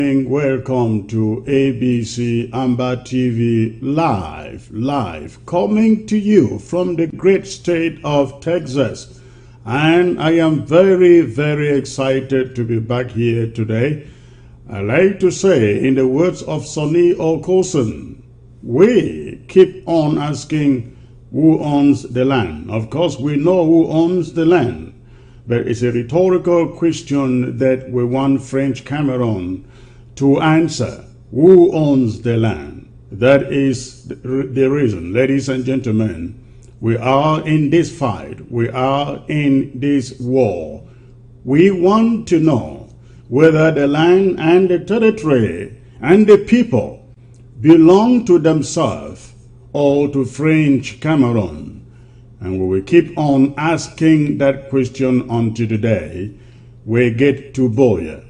Welcome to ABC Amber TV live, coming to you from the great state of Texas. And I am very excited to be back here today. I like to say, in the words of Sonny Okosun, we keep on asking who owns the land. Of course, we know who owns the land, but it's a rhetorical question that we want French Cameroon to answer. Who owns the land? That is the reason, ladies and gentlemen, we are in this fight. We are in this war. We want to know whether the land and the territory and the people belong to themselves or to French Cameroon. And we will keep on asking that question until today we get to Boya.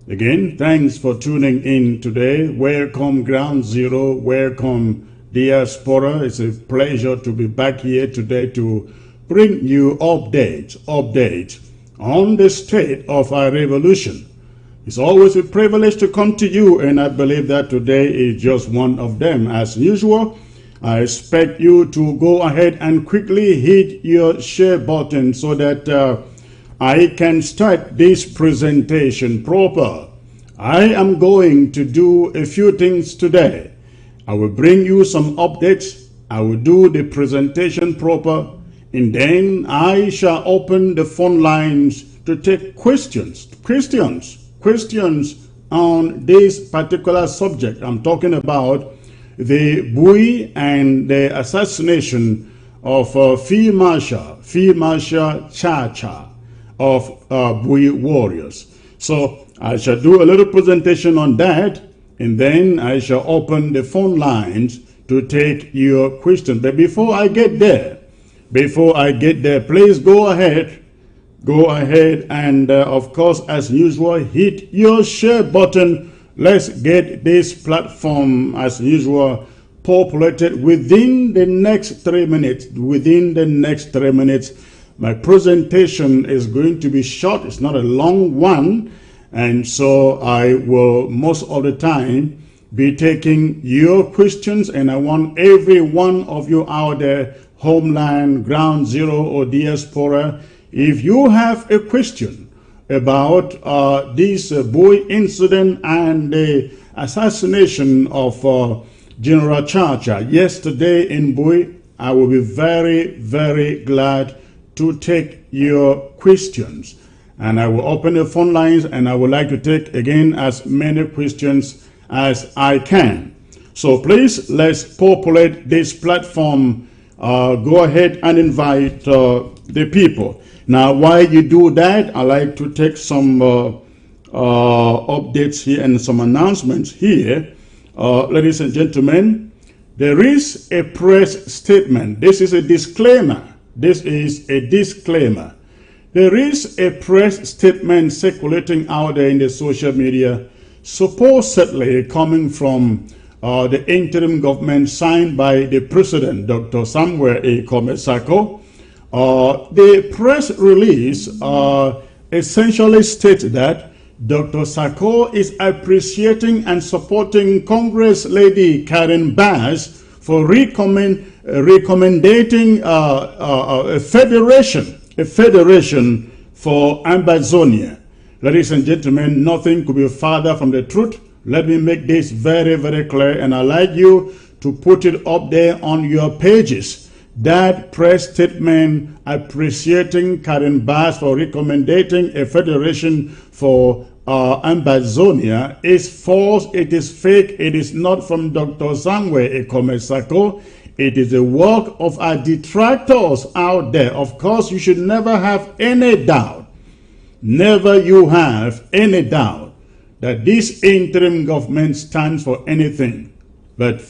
Again, thanks for tuning in today. Welcome Ground Zero, welcome Diaspora. It's a pleasure to be back here today to bring you updates on the state of our revolution. It's always a privilege to come to you, and I believe that today is just one of them. As usual, I expect you to go ahead and quickly hit your share button so that I can start this presentation proper. I am going to do a few things today. I will bring you some updates. I will do the presentation proper, and then I shall open the phone lines to take questions on this particular subject. I'm talking about the Bui and the assassination of Field Marshal Chacha of Bui warriors. So I shall do a little presentation on that, and then I shall open the phone lines to take your questions. But before I get there, please go ahead and of course, as usual, hit your share button. Let's get this platform, as usual, populated within the next 3 minutes. My presentation is going to be short. It's not a long one. And so I will most of the time be taking your questions, and I want every one of you out there, homeland, ground zero, or diaspora, if you have a question about this Bui incident and the assassination of General Chacha yesterday in Bui, I will be very glad to take your questions. And I will open the phone lines, and I would like to take again as many questions as I can. So please, let's populate this platform. Go ahead and invite the people. Now, while you do that, I like to take some updates here and some announcements here. Ladies and gentlemen, there is a press statement. This is a disclaimer. There is a press statement circulating out there in the social media, supposedly coming from the interim government signed by the president, Dr. Samuel A. Komesako. The press release essentially states that Dr. Sako is appreciating and supporting Congress Lady Karen Bass for recommending a federation for Ambazonia. Ladies and gentlemen, nothing could be farther from the truth. Let me make this very clear, and I'd like you to put it up there on your pages. That press statement appreciating Karen Bass for recommending a federation for Ambazonia is false, it is fake, it is not from Dr. Samuel Ekomesako. It is the work of our detractors out there. Of course, you should never have any doubt, that this interim government stands for anything but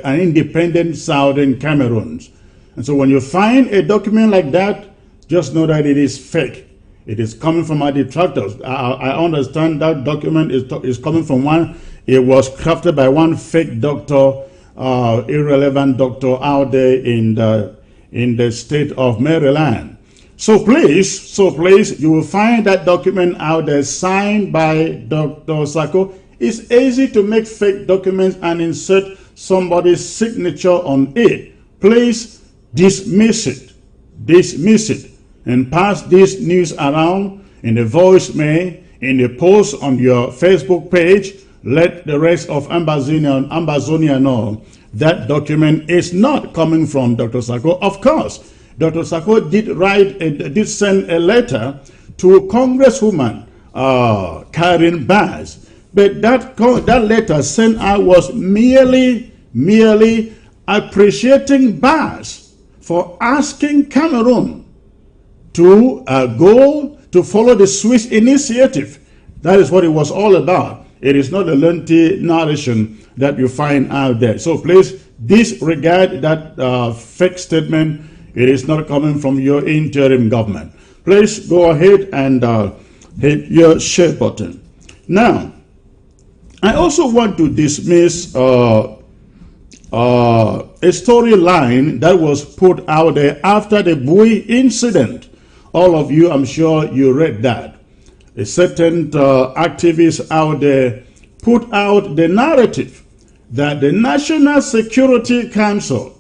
an independent Southern Cameroon. And so when you find a document like that, just know that it is fake. It is coming from our detractors. I understand that document is coming from one. It was crafted by one fake doctor, irrelevant doctor out there in the state of Maryland. So please, you will find that document out there signed by Dr. Sako. It's easy to make fake documents and insert somebody's signature on it. Please dismiss it. Dismiss it. And pass this news around in the voicemail, in the post on your Facebook page. Let the rest of Ambazonia know that document is not coming from Dr. Sako. Of course, Dr. Sako did send a letter to Congresswoman Karen Bass, but that letter sent out was merely appreciating Bass for asking Cameroon to go to follow the Swiss initiative. That is what it was all about. It is not a lengthy narration that you find out there. So please disregard that fake statement. It is not coming from your interim government. Please go ahead and hit your share button. Now, I also want to dismiss a storyline that was put out there after the Bui incident. All of you, I'm sure you read that. A certain activist out there put out the narrative that the National Security Council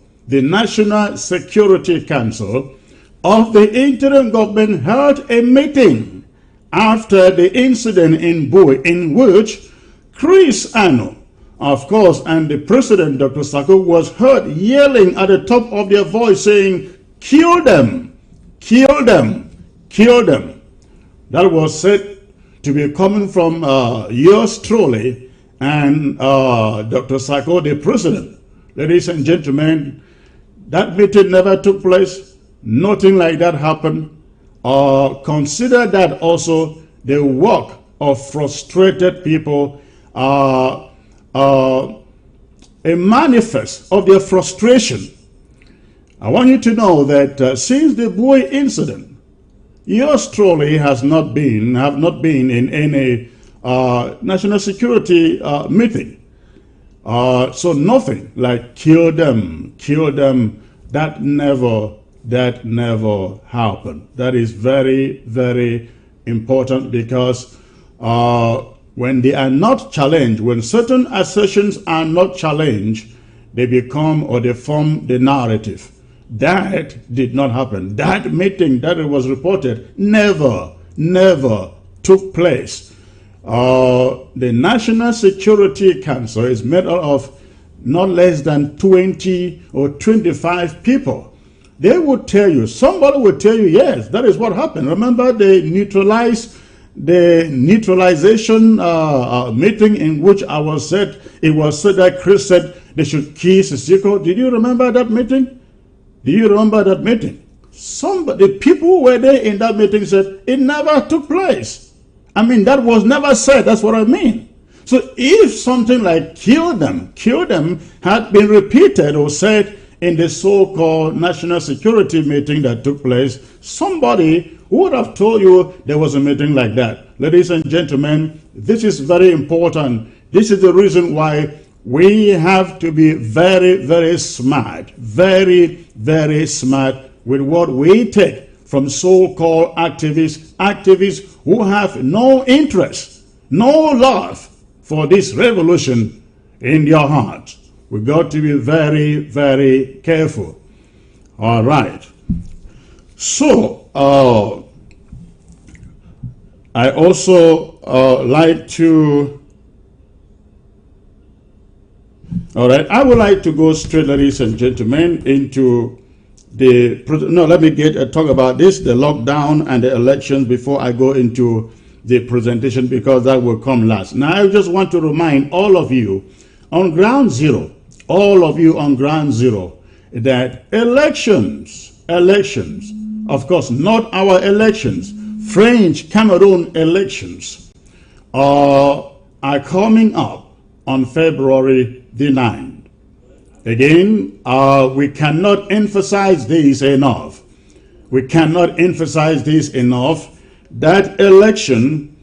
of the interim government held a meeting after the incident in Bui, in which Chris Ano, of course, and the president, Dr. Sako, was heard yelling at the top of their voice saying, "Kill them, kill them, kill them." That was said to be coming from yours truly and Dr. Sako, the president. Ladies and gentlemen, that meeting never took place. Nothing like that happened. Consider that also the work of frustrated people, a manifest of their frustration. I want you to know that since the Bui incident, yours truly have not been in any national security meeting. So nothing like kill them, that never happened. That is very, very important, because when they are not challenged, when certain assertions are not challenged, they become or they form the narrative. That did not happen. That meeting that it was reported never took place. The National Security Council is made up of not less than 20 or 25 people. They would tell you, somebody would tell you, yes, that is what happened. Remember the neutralization meeting in which it was said that Chris said they should kiss Sissoko. Did you remember that meeting? Do you remember that meeting? The people who were there in that meeting said it never took place. I mean, that was never said. That's what I mean. So if something like kill them had been repeated or said in the so-called national security meeting that took place, somebody would have told you there was a meeting like that. Ladies and gentlemen, this is very important. This is the reason why we have to be very, very smart, very, very smart with what we take from so-called activists who have no interest, no love for this revolution in their hearts. We've got to be very, very careful. All right. So, I also like to... All right, I would like to go straight, ladies and gentlemen, into the... No, let me talk about this, the lockdown and the elections, before I go into the presentation, because that will come last. Now, I just want to remind all of you on ground zero, that elections, of course, not our elections, French Cameroon elections are coming up on February the 9th. Again, we cannot emphasize this enough. That election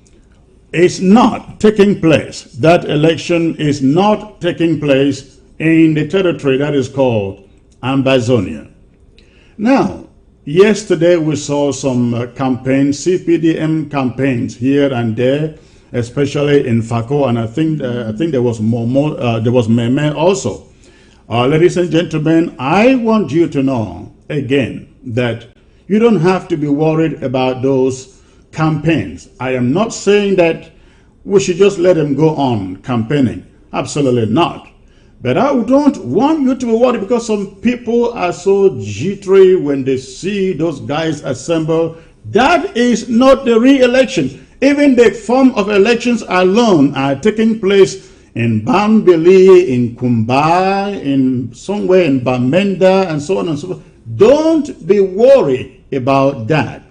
is not taking place. That election is not taking place in the territory that is called Ambazonia. Now, yesterday we saw some campaigns, CPDM campaigns here and there, especially in Fako, and I think there was there was Meme also. Ladies and gentlemen, I want you to know again that you don't have to be worried about those campaigns. I am not saying that we should just let them go on campaigning. Absolutely not. But I don't want you to be worried, because some people are so jittery when they see those guys assemble. That is not the re-election. Even the form of elections alone are taking place in Bambili, in Kumbai, in somewhere in Bamenda, and so on and so forth. Don't be worried about that.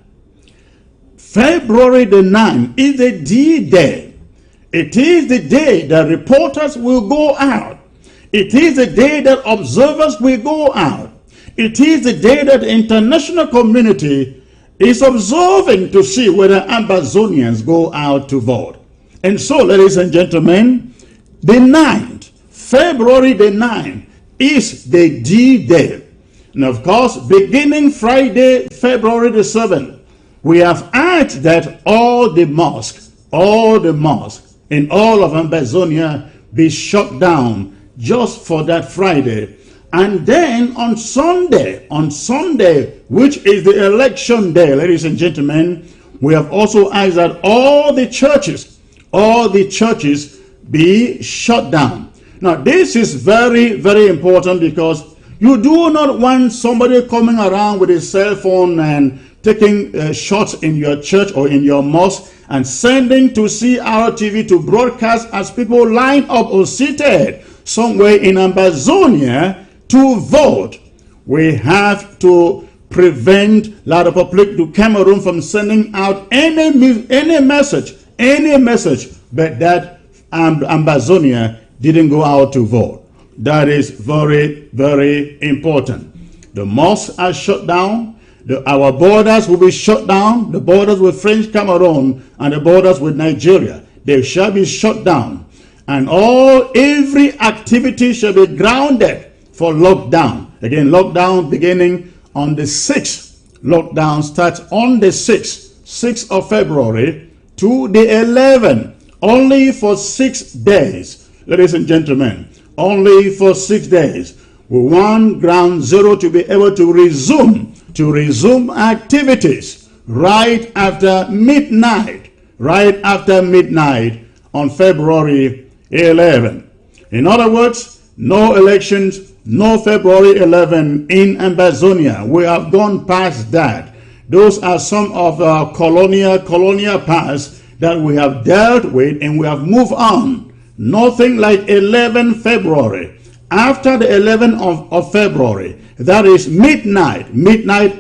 February the 9th is the D-Day. It is the day that reporters will go out. It is the day that observers will go out. It is the day that the international community is observing to see whether Ambazonians go out to vote. And so, ladies and gentlemen, the 9th, February the 9th, is the D-Day. And of course, beginning Friday, February the 7th, we have asked that all the mosques in all of Ambazonia be shut down just for that Friday. And then on Sunday, which is the election day, ladies and gentlemen, we have also asked that all the churches be shut down. Now, this is very, very important, because you do not want somebody coming around with a cell phone and taking shots in your church or in your mosque and sending to CRTV to broadcast as people line up or seated somewhere in Ambazonia to vote. We have to prevent La République du Cameroon from sending out any message, but that Ambazonia didn't go out to vote. That is very, very important. The mosques are shut down. Our borders will be shut down. The borders with French Cameroon and the borders with Nigeria, they shall be shut down. And every activity shall be grounded for lockdown. Again, lockdown beginning on the 6th. Lockdown starts on the 6th of February to the 11th. Only for 6 days. Ladies and gentlemen, only for 6 days. We want Ground Zero to be able to resume activities right after midnight on February 11. In other words, no elections, no February 11 in Ambazonia. We have gone past that. Those are some of our colonial past that we have dealt with, and we have moved on. Nothing like 11 February. After the 11th of February, that is midnight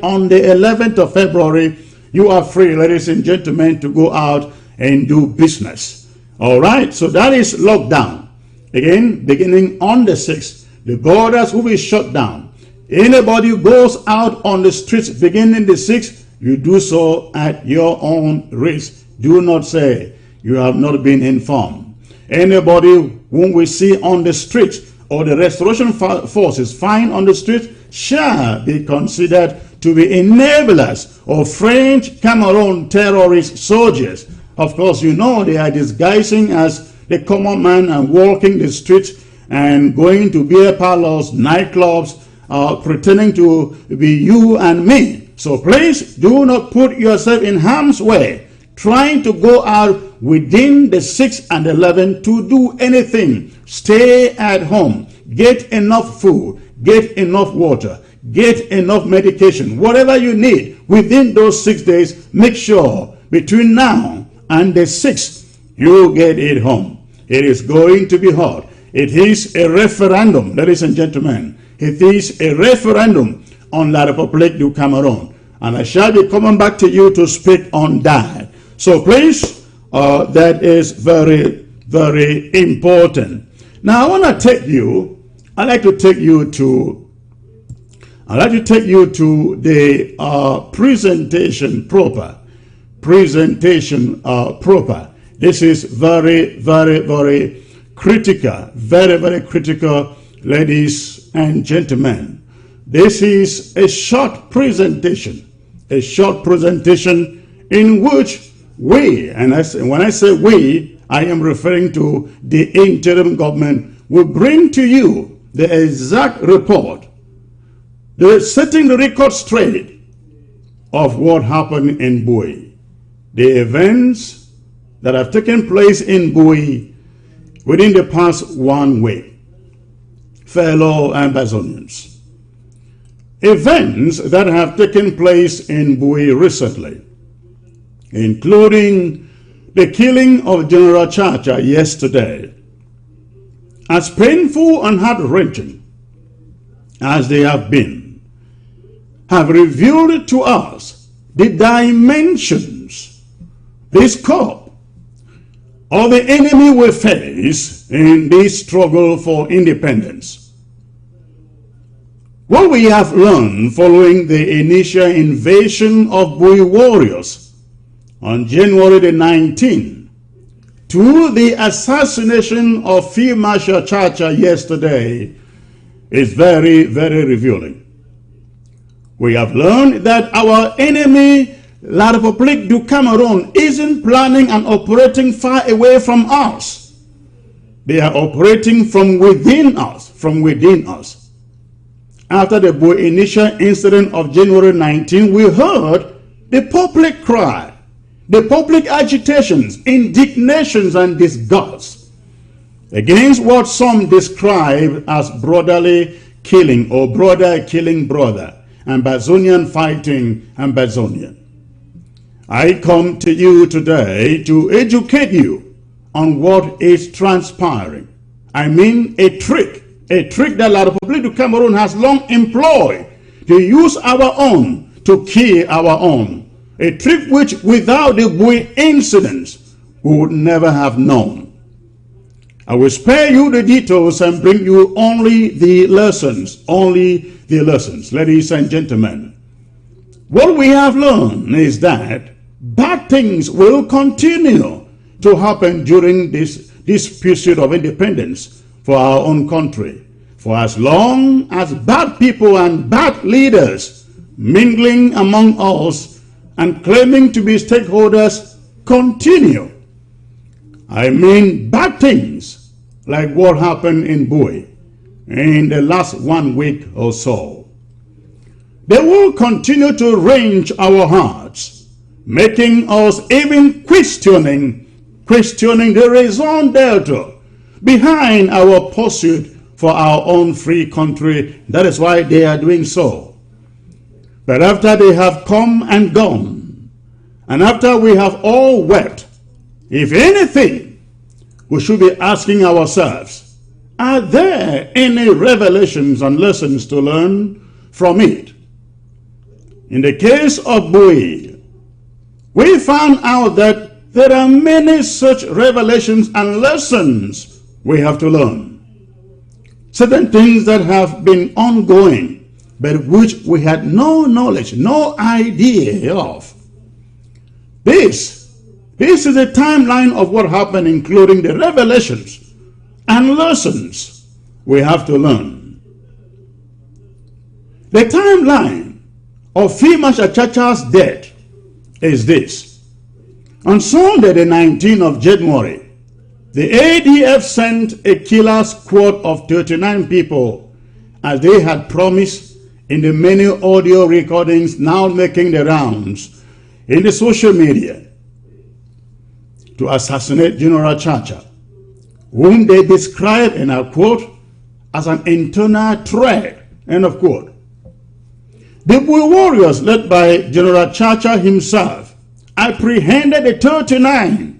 on the 11th of February, you are free, ladies and gentlemen, to go out and do business. All right, so that is lockdown. Again, beginning on the 6th, the borders will be shut down. Anybody who goes out on the streets beginning the 6th, you do so at your own risk. Do not say you have not been informed. Anybody whom we see on the streets or the restoration forces find on the street shall be considered to be enablers of French Cameroon terrorist soldiers. Of course, you know they are disguising as the common man and walking the streets and going to beer parlors, nightclubs, pretending to be you and me. So please do not put yourself in harm's way trying to go out within the 6th and 11th to do anything. Stay at home. Get enough food. Get enough water. Get enough medication. Whatever you need within those 6 days, make sure between now and the 6th, you get it home. It is going to be hot. It is a referendum, ladies and gentlemen. It is a referendum on La République du Cameroon. And I shall be coming back to you to speak on that. So please, that is very, very important. Now I want to take you, I'd like to take you to the presentation proper. This is very, very, very critical. Very, very critical, ladies and gentlemen. This is a short presentation in which we, and when I say we, I am referring to the interim government, will bring to you the exact report, setting the record straight of what happened in Bui, the events that have taken place in Bui within the past 1 week. Fellow Ambazonians, events that have taken place in Bui recently, including the killing of General Chacha yesterday, as painful and heart-wrenching as they have been, have revealed to us the dimensions, the scope of the enemy we face in this struggle for independence. What we have learned following the initial invasion of Bui warriors on January the 19th to the assassination of Field Marshal Chacha yesterday is very, very revealing. We have learned that our enemy, La République du Cameroon, isn't planning and operating far away from us. They are operating from within us, After the Bui initial incident of January 19, we heard the public cry, the public agitations, indignations, and disgust against what some describe as brotherly killing or brother killing brother, Ambazonian fighting Ambazonian. I come to you today to educate you on what is transpiring. I mean a trick that La République du Cameroon has long employed to use our own to kill our own. A trick which without the Bui incidents we would never have known. I will spare you the details and bring you only the lessons, ladies and gentlemen. What we have learned is that bad things will continue to happen during this period of independence for our own country, for as long as bad people and bad leaders mingling among us and claiming to be stakeholders continue. I mean bad things like what happened in Bui in the last 1 week or so. They will continue to range our hearts, making us even questioning the raison d'etre behind our pursuit for our own free country. That is why they are doing so. But after they have come and gone, and after we have all wept, if anything, we should be asking ourselves, are there any revelations and lessons to learn from it? In the case of Bui, we found out that there are many such revelations and lessons we have to learn. Certain things that have been ongoing, but which we had no knowledge, no idea of. This is a timeline of what happened, including the revelations and lessons we have to learn. The timeline of Field Marshal Chacha's death is this. On Sunday, the 19th of January, the ADF sent a killer squad of 39 people, as they had promised in the many audio recordings now making the rounds in the social media, to assassinate General Chacha, whom they described, and I quote, as an internal threat, end of quote. The Bui warriors, led by General Chacha himself, apprehended the 39,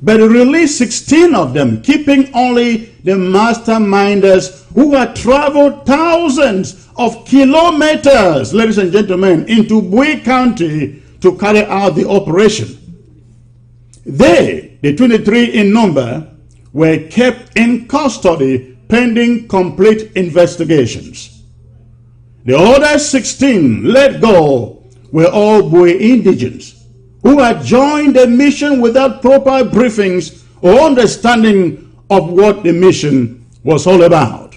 but released 16 of them, keeping only the masterminders who had traveled thousands of kilometers, ladies and gentlemen, into Bui County to carry out the operation. They, the 23 in number, were kept in custody pending complete investigations. The other 16 let go were all Bui indigents who had joined the mission without proper briefings or understanding of what the mission was all about.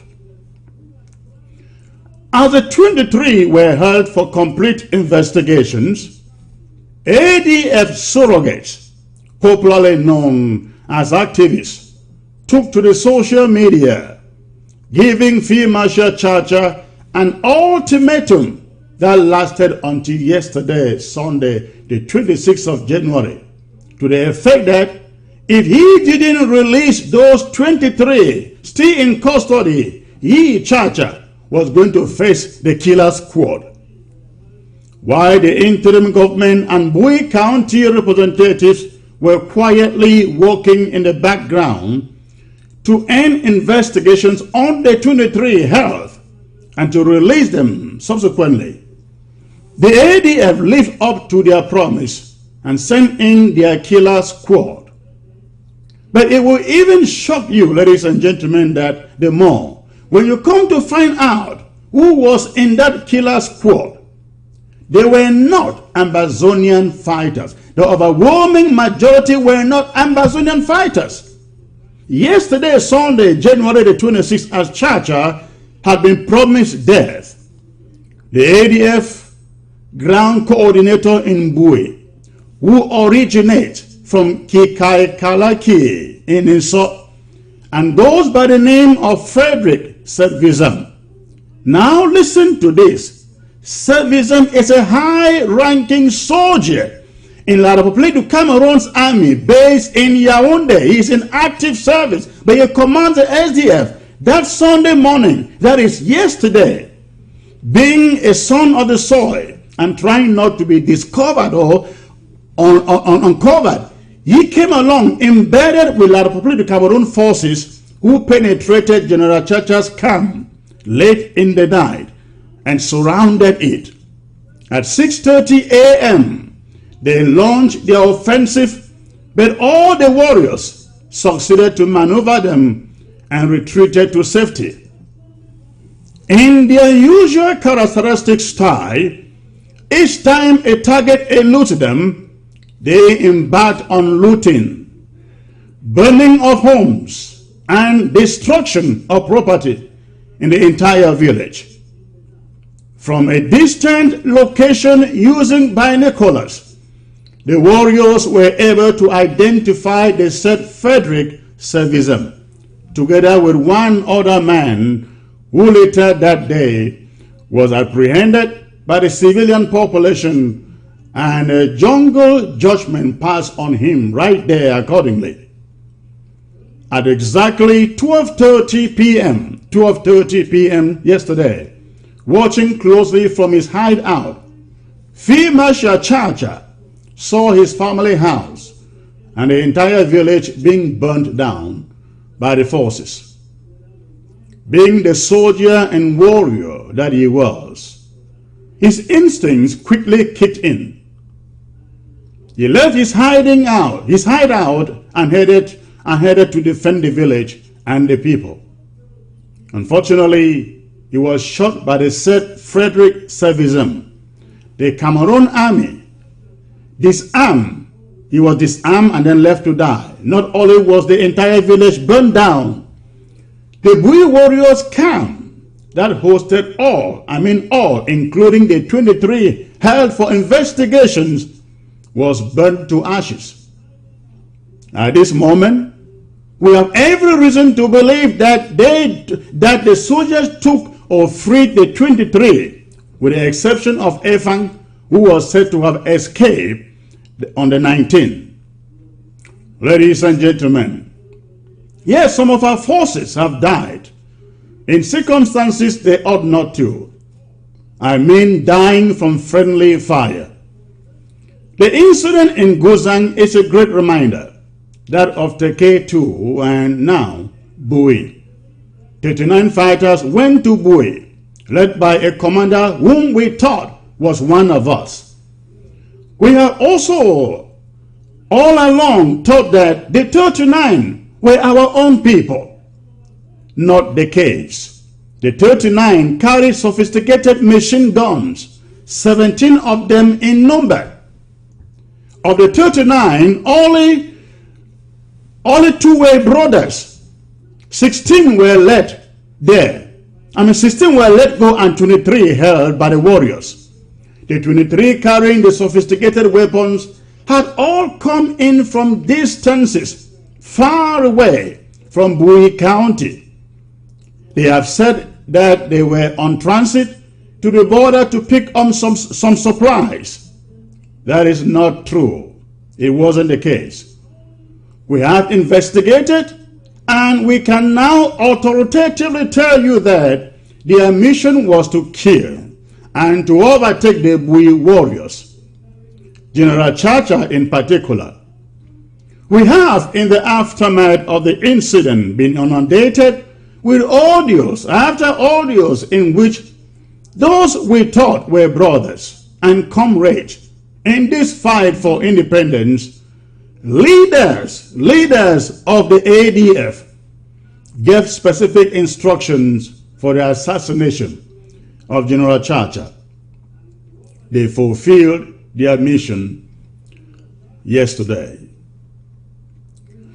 As the 23 were held for complete investigations, ADF surrogates popularly known as activists, took to the social media, giving Field Marshal Chacha an ultimatum that lasted until yesterday, Sunday, the 26th of January, to the effect that if he didn't release those 23 still in custody, he, Chacha, was going to face the killer squad. While the interim government and Bowie County representatives were quietly working in the background to end investigations on the 23 held and to release them subsequently, the ADF lived up to their promise and sent in their killer squad. But it will even shock you, ladies and gentlemen, that the more, when you come to find out who was in that killer squad, they were not Amazonian fighters. The overwhelming majority were not Amazonian fighters. Yesterday, Sunday, January the 26th, as Chacha had been promised death, the ADF ground coordinator in Bowie, who originates from Kikaikalaki in Iso, and goes by the name of Frederick Servizam. Now listen to this. Servizam is a high-ranking soldier in La République du Cameroon's army based in Yaoundé. He is in active service, but he commands the SDF. That Sunday morning, that is yesterday, being a son of the soil and trying not to be discovered or uncovered, he came along embedded with La République du Cameroon forces who penetrated General Chacha's camp late in the night and surrounded it. At 6:30 a.m., they launched their offensive, but all the warriors succeeded to maneuver them and retreated to safety. In their usual characteristic style, each time a target eluded them, they embarked on looting, burning of homes, and destruction of property in the entire village. From a distant location using binoculars, the warriors were able to identify the said Frederick Servizam, together with one other man who later that day was apprehended by the civilian population, and a jungle judgment passed on him right there accordingly. At exactly 12:30 p.m. yesterday, watching closely from his hideout, Field Marshal Chacha saw his family house and the entire village being burnt down by the forces. Being the soldier and warrior that he was, his instincts quickly kicked in. He left his hideout and headed to defend the village and the people. Unfortunately, he was shot by the said Frederick Servizam. The Cameroon army disarmed. He was disarmed and then left to die. Not only was the entire village burned down, the Bowie warriors camp that hosted all, including the 23 held for investigations, was burned to ashes. At this moment, we have every reason to believe that the soldiers took or freed the 23, with the exception of Efang, who was said to have escaped on the 19th. Ladies and gentlemen, yes, some of our forces have died in circumstances they ought not to. I mean dying from friendly fire. The incident in Gozang is a great reminder, that of Teke-2 and now Bowie. 39 fighters went to Bowie, led by a commander whom we thought was one of us. We have also all along thought that the 39 were our own people. Not the case. The 39 carried sophisticated machine guns, 17 of them in number. Of the 39, only 2 were brothers. 16 were let there. 16 were let go and 23 held by the warriors. The 23 carrying the sophisticated weapons had all come in from distances far away from Bowie County. They have said that they were on transit to the border to pick up some supplies. That is not true. It wasn't the case. We have investigated, and we can now authoritatively tell you that their mission was to kill and to overtake the Bowie warriors, General Chacha in particular. We have, in the aftermath of the incident, been inundated with audios after audios in which those we thought were brothers and comrades in this fight for independence, leaders of the ADF, gave specific instructions for the assassination of General Chacha. They fulfilled their mission yesterday.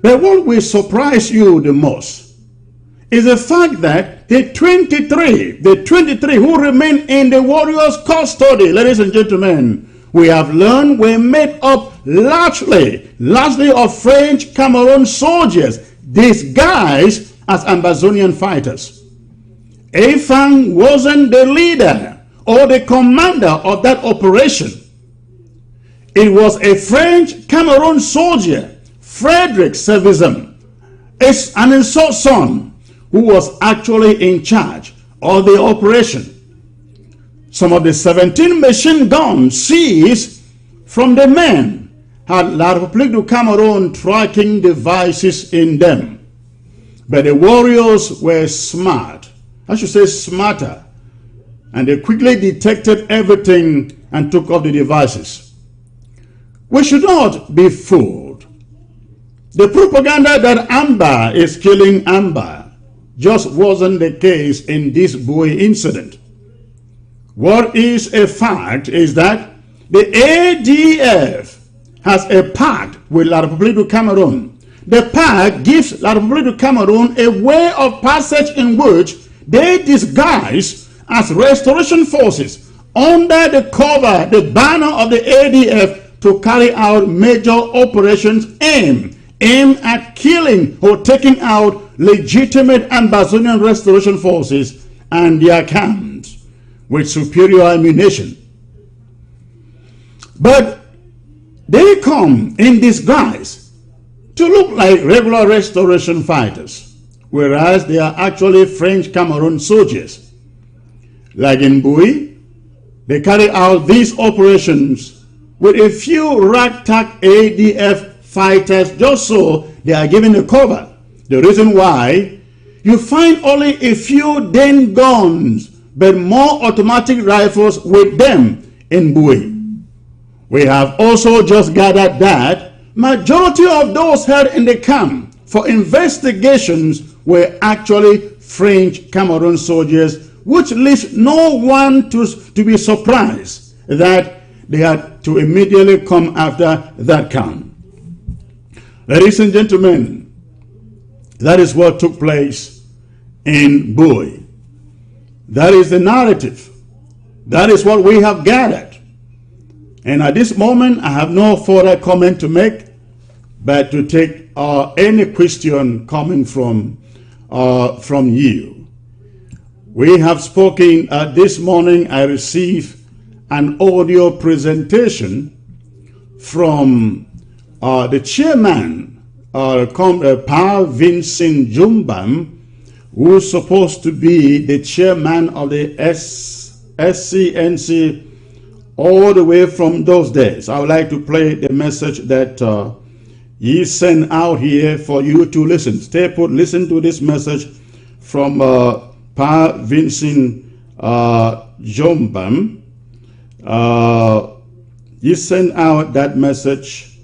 But what will surprise you the most is the fact that the 23 who remain in the warriors' custody, ladies and gentlemen, we have learned were made up largely of French Cameroon soldiers disguised as Ambazonian fighters. Afang wasn't the leader or the commander of that operation. It was a French Cameroon soldier, Frederick Servizem, an insult son, who was actually in charge of the operation. Some of the 17 machine guns seized from the men had La République du Cameroon tracking devices in them. But the warriors were smart, I should say smarter, and they quickly detected everything and took off the devices. We should not be fooled. The propaganda that Amber is killing Amber just wasn't the case in this Bowie incident. What is a fact is that the ADF has a pact with La République du Cameroon. The pact gives La République du Cameroon a way of passage in which they disguise as restoration forces under the cover, the banner of the ADF, to carry out major operations aimed at killing or taking out legitimate Ambazonian restoration forces and their camps with superior ammunition. But they come in disguise to look like regular restoration fighters, whereas they are actually French Cameroon soldiers. Like in Bowie, they carry out these operations with a few ragtag ADF fighters just so they are given a cover. The reason why, you find only a few Den guns but more automatic rifles with them in Bowie. We have also just gathered that majority of those held in the camp for investigations were actually French Cameroon soldiers, which leaves no one to be surprised that they had to immediately come after that camp. Ladies and gentlemen, that is what took place in Bowie. That is the narrative. That is what we have gathered. And at this moment, I have no further comment to make, but to take any question coming from you. We have spoken this morning. I received an audio presentation from the chairman, Pa Vincent Jumbam, who's supposed to be the chairman of the SCNC all the way from those days. I would like to play the message that he sent out here for you to listen. Stay put, listen to this message from Pa Vincent Jumbam. He sent out that message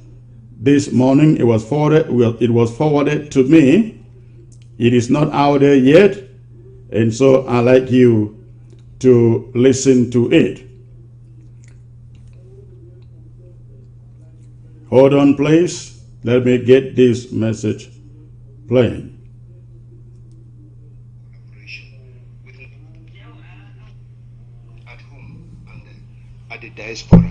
this morning. It was forwarded to me. It is not out there yet, and so I'd like you to listen to it. Hold on, please. Let me get this message playing. At home and at the diaspora,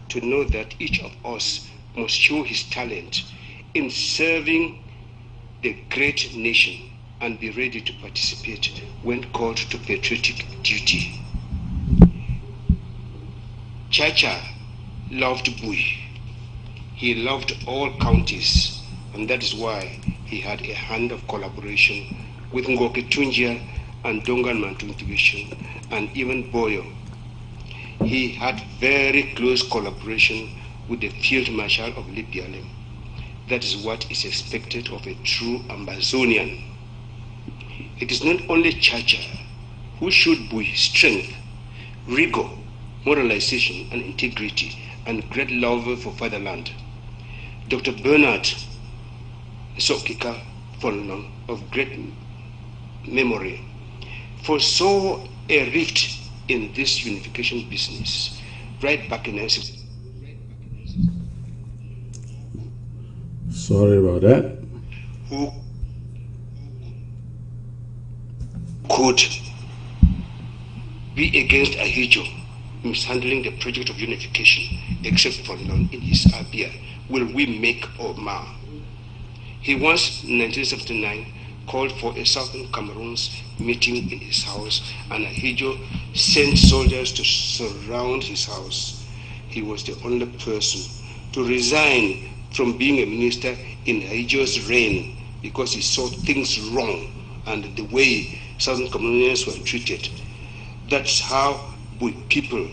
to know that each of us must show his talent in serving the great nation and be ready to participate when called to patriotic duty. Chacha loved Bui. He loved all counties, and that is why he had a hand of collaboration with Ngoke Tunjia and Dongan Mantun Division, and even Boyo. He had very close collaboration with the Field Marshal of Libyalem. That is what is expected of a true Amazonian. It is not only Chacha who showed Bui strength, rigor, moralization, and integrity, and great love for fatherland. Dr. Bernard Sokika Fonlong, of great memory, foresaw a rift in this unification business right back in 1960. Sorry about that. Who could be against Ahijo mishandling the project of unification, except for none in his idea, will we make or mar? He once, in 1979, called for a Southern Cameroon's meeting in his house, and Ahijo sent soldiers to surround his house. He was the only person to resign from being a minister in Ahijo's reign because he saw things wrong and the way Southern Cameroonians were treated. That's how we people,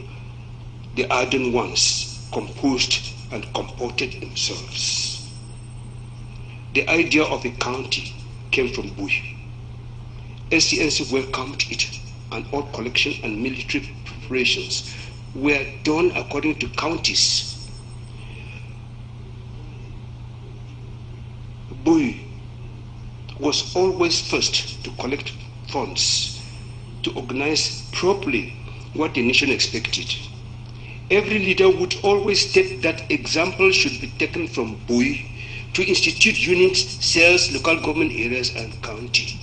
the ardent ones, composed and comported themselves. The idea of a county came from Bui. SCNC welcomed it, and all collection and military preparations were done according to counties. Bui was always first to collect funds to organize properly what the nation expected. Every leader would always state that example should be taken from Bui to institute units, cells, local government areas, and county.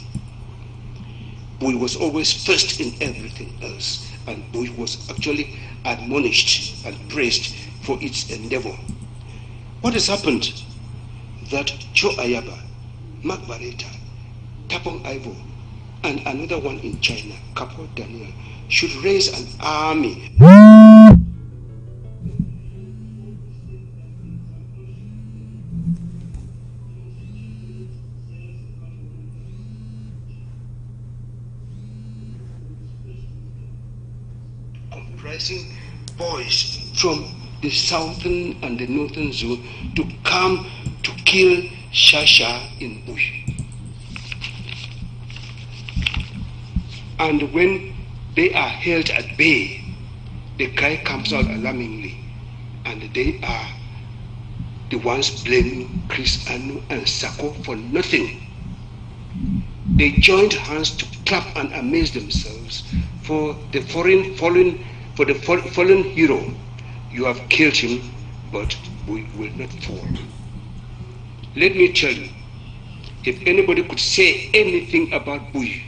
Bui was always first in everything else, and Bui was actually admonished and praised for its endeavor. What has happened? That Cho Ayaba, Mark Barreta, Tapong Ivo, and another one in China, Capo Daniel, should raise an army comprising boys from the southern and the northern zone to come to kill Chacha in Bui. And when they are held at bay, the cry comes out alarmingly, and they are the ones blaming Chris Anu and Sako for nothing. They joined hands to clap and amaze themselves for the fallen hero. You have killed him, but we will not fall. Let me tell you, if anybody could say anything about Bui,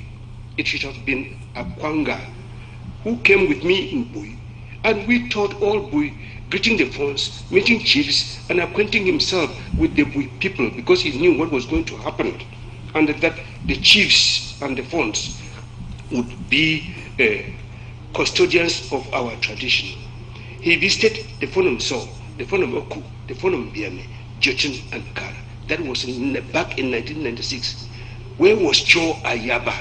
it should have been Akwanga, who came with me in Bui, and we taught all Bui, greeting the Fons, meeting chiefs, and acquainting himself with the Bui people because he knew what was going to happen, and that the chiefs and the Fons would be custodians of our tradition. He visited the Fonum So, the Fonum Oku, the Fonum Biame, Jochin, and Kara. That was back in 1996. Where was Cho Ayaba?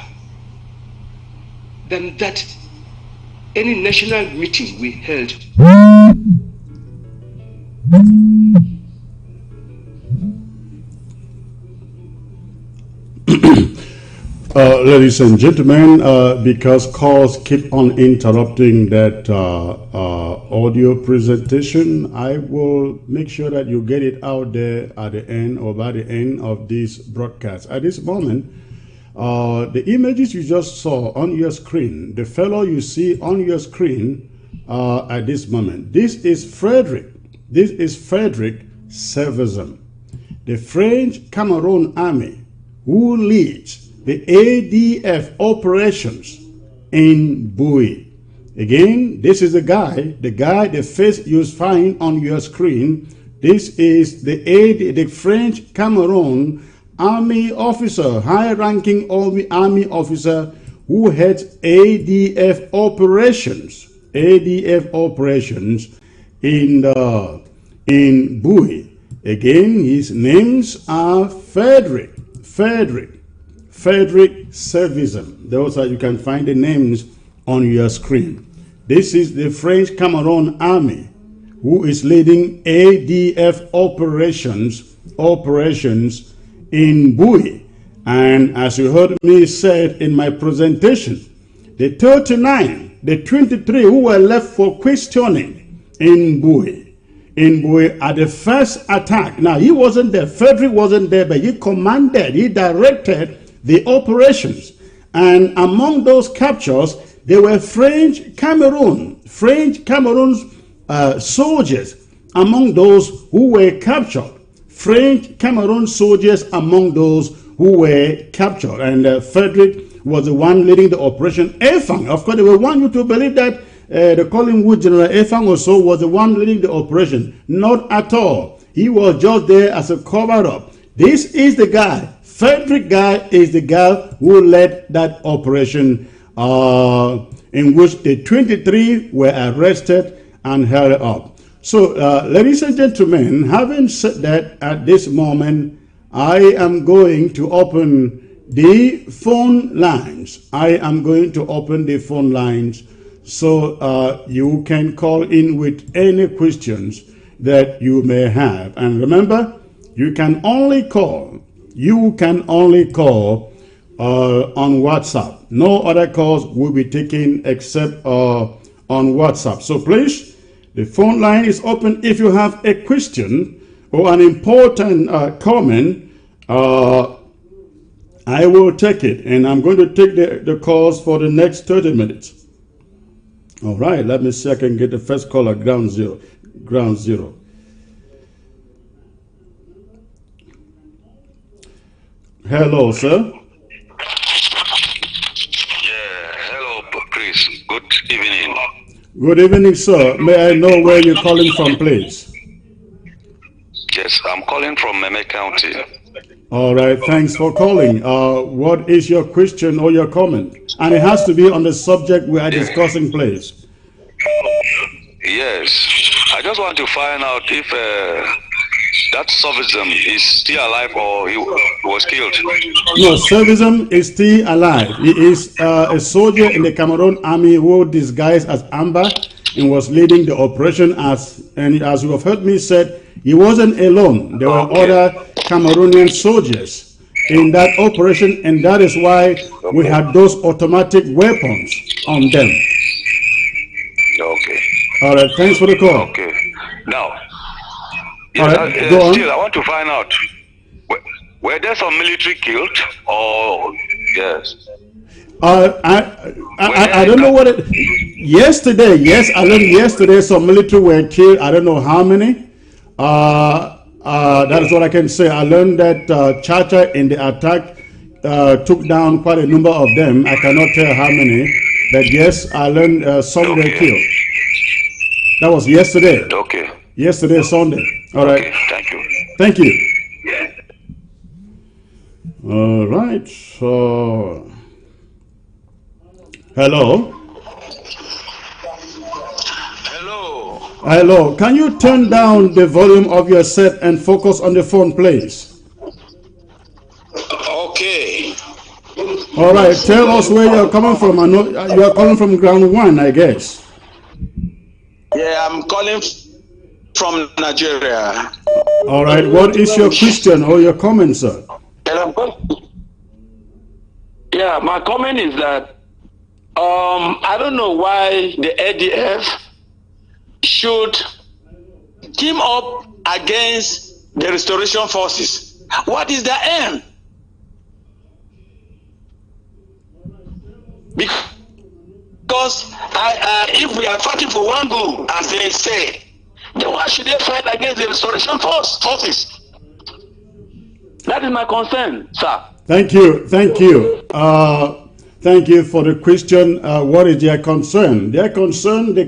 Then that any national meeting we held ladies and gentlemen, because calls keep on interrupting that audio presentation, I will make sure that you get it out there at the end or by the end of this broadcast. At this moment, the images you just saw on your screen, the fellow you see on your screen at this moment, this is Frederick. This is Frederick Severson, the French Cameroon army who leads the ADF operations in Bui. Again, this is the guy, the face you find on your screen This is the French Cameroon army officer, high-ranking army officer who heads ADF operations in Bui. Again, his names are Frederick Servizem. Those are, you can find the names on your screen. This is the French Cameroon army who is leading ADF operations in Bui. And as you heard me said in my presentation, the 39, the 23 who were left for questioning in Bui at the first attack. Now, he wasn't there, Frederick wasn't there, but he directed the operations. And among those captures, there were French Cameroon soldiers among those who were captured. French Cameroon soldiers among those who were captured. And Frederick was the one leading the operation. Efang, of course, they will want you to believe that the Collingwood General Efang also was the one leading the operation. Not at all. He was just there as a cover-up. This is the guy. Frederick guy is the guy who led that operation in which the 23 were arrested and held up. So, ladies and gentlemen, having said that, at this moment, I am going to open the phone lines. So you can call in with any questions that you may have. And remember, you can only call on WhatsApp. No other calls will be taken except on WhatsApp. So please, the phone line is open. If you have a question or an important comment, I will take it, and I'm going to take the calls for the next 30 minutes. All right, let me see. I can get the first caller, ground zero. Hello, sir. Yeah, hello, Chris. Good evening. Good evening, sir. May I know where you're calling from, please? Yes, I'm calling from Meme County. All right, thanks for calling. What is your question or your comment? And it has to be on the subject we are discussing, please. Yes, I just want to find out if that Servizem is still alive or he was killed. No, Servizem is still alive. He is a soldier in the Cameroon army who disguised as Amber and was leading the operation. As you have heard me said, he wasn't alone. There were other Cameroonian soldiers in that operation, and that is why we had those automatic weapons on them. Okay. All right, thanks for the call. Okay. Now, all right, go on. Still, I want to find out, were there some military killed or yes? I don't know what it. Yesterday, yes, I learned yesterday some military were killed. I don't know how many. That is what I can say. I learned that Chacha in the attack took down quite a number of them. I cannot tell how many, but yes, I learned some were killed. That was yesterday. Okay. Yesterday, Sunday. All right. Okay, thank you. Thank you. All right. So, hello. Hello. Can you turn down the volume of your set and focus on the phone, please? Okay. All right. Tell us where you're coming from. I know you're calling from ground one, I guess. Yeah, I'm calling from Nigeria. All right. What is your question or your comment, sir? Yeah, my comment is that I don't know why the ADF should team up against the restoration forces. What is their aim? Because if we are fighting for one goal, as they say, then why should they fight against the restoration forces? That is my concern, sir. Thank you. Thank you. Thank you for the question. What is their concern? The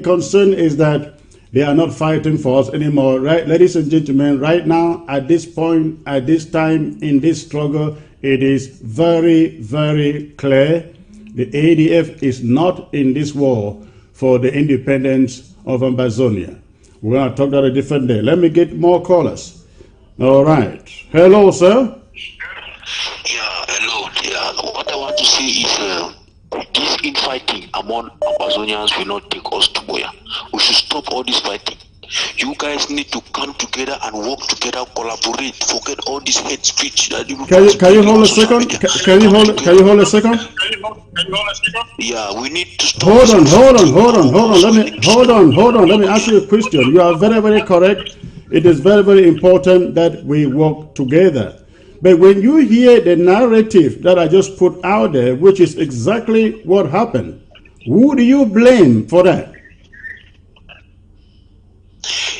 concern is that They are not fighting for us anymore, right? Ladies and gentlemen, right now, at this point, at this time, in this struggle, it is very, very clear. The ADF is not in this war for the independence of Amazonia. We're going to talk that a different day. Let me get more callers. All right. Hello, sir. Yeah, hello. Yeah, what I want to say is this infighting among Amazonians will not take us to where. We should stop all this fighting. You guys need to come together and work together, collaborate. Forget all this hate speech that you can you hold a second? Can you hold a second? Yeah, we need to stop. Hold on. Let me ask you a question. You are very, very correct. It is very, very important that we work together. But when you hear the narrative that I just put out there, which is exactly what happened, who do you blame for that?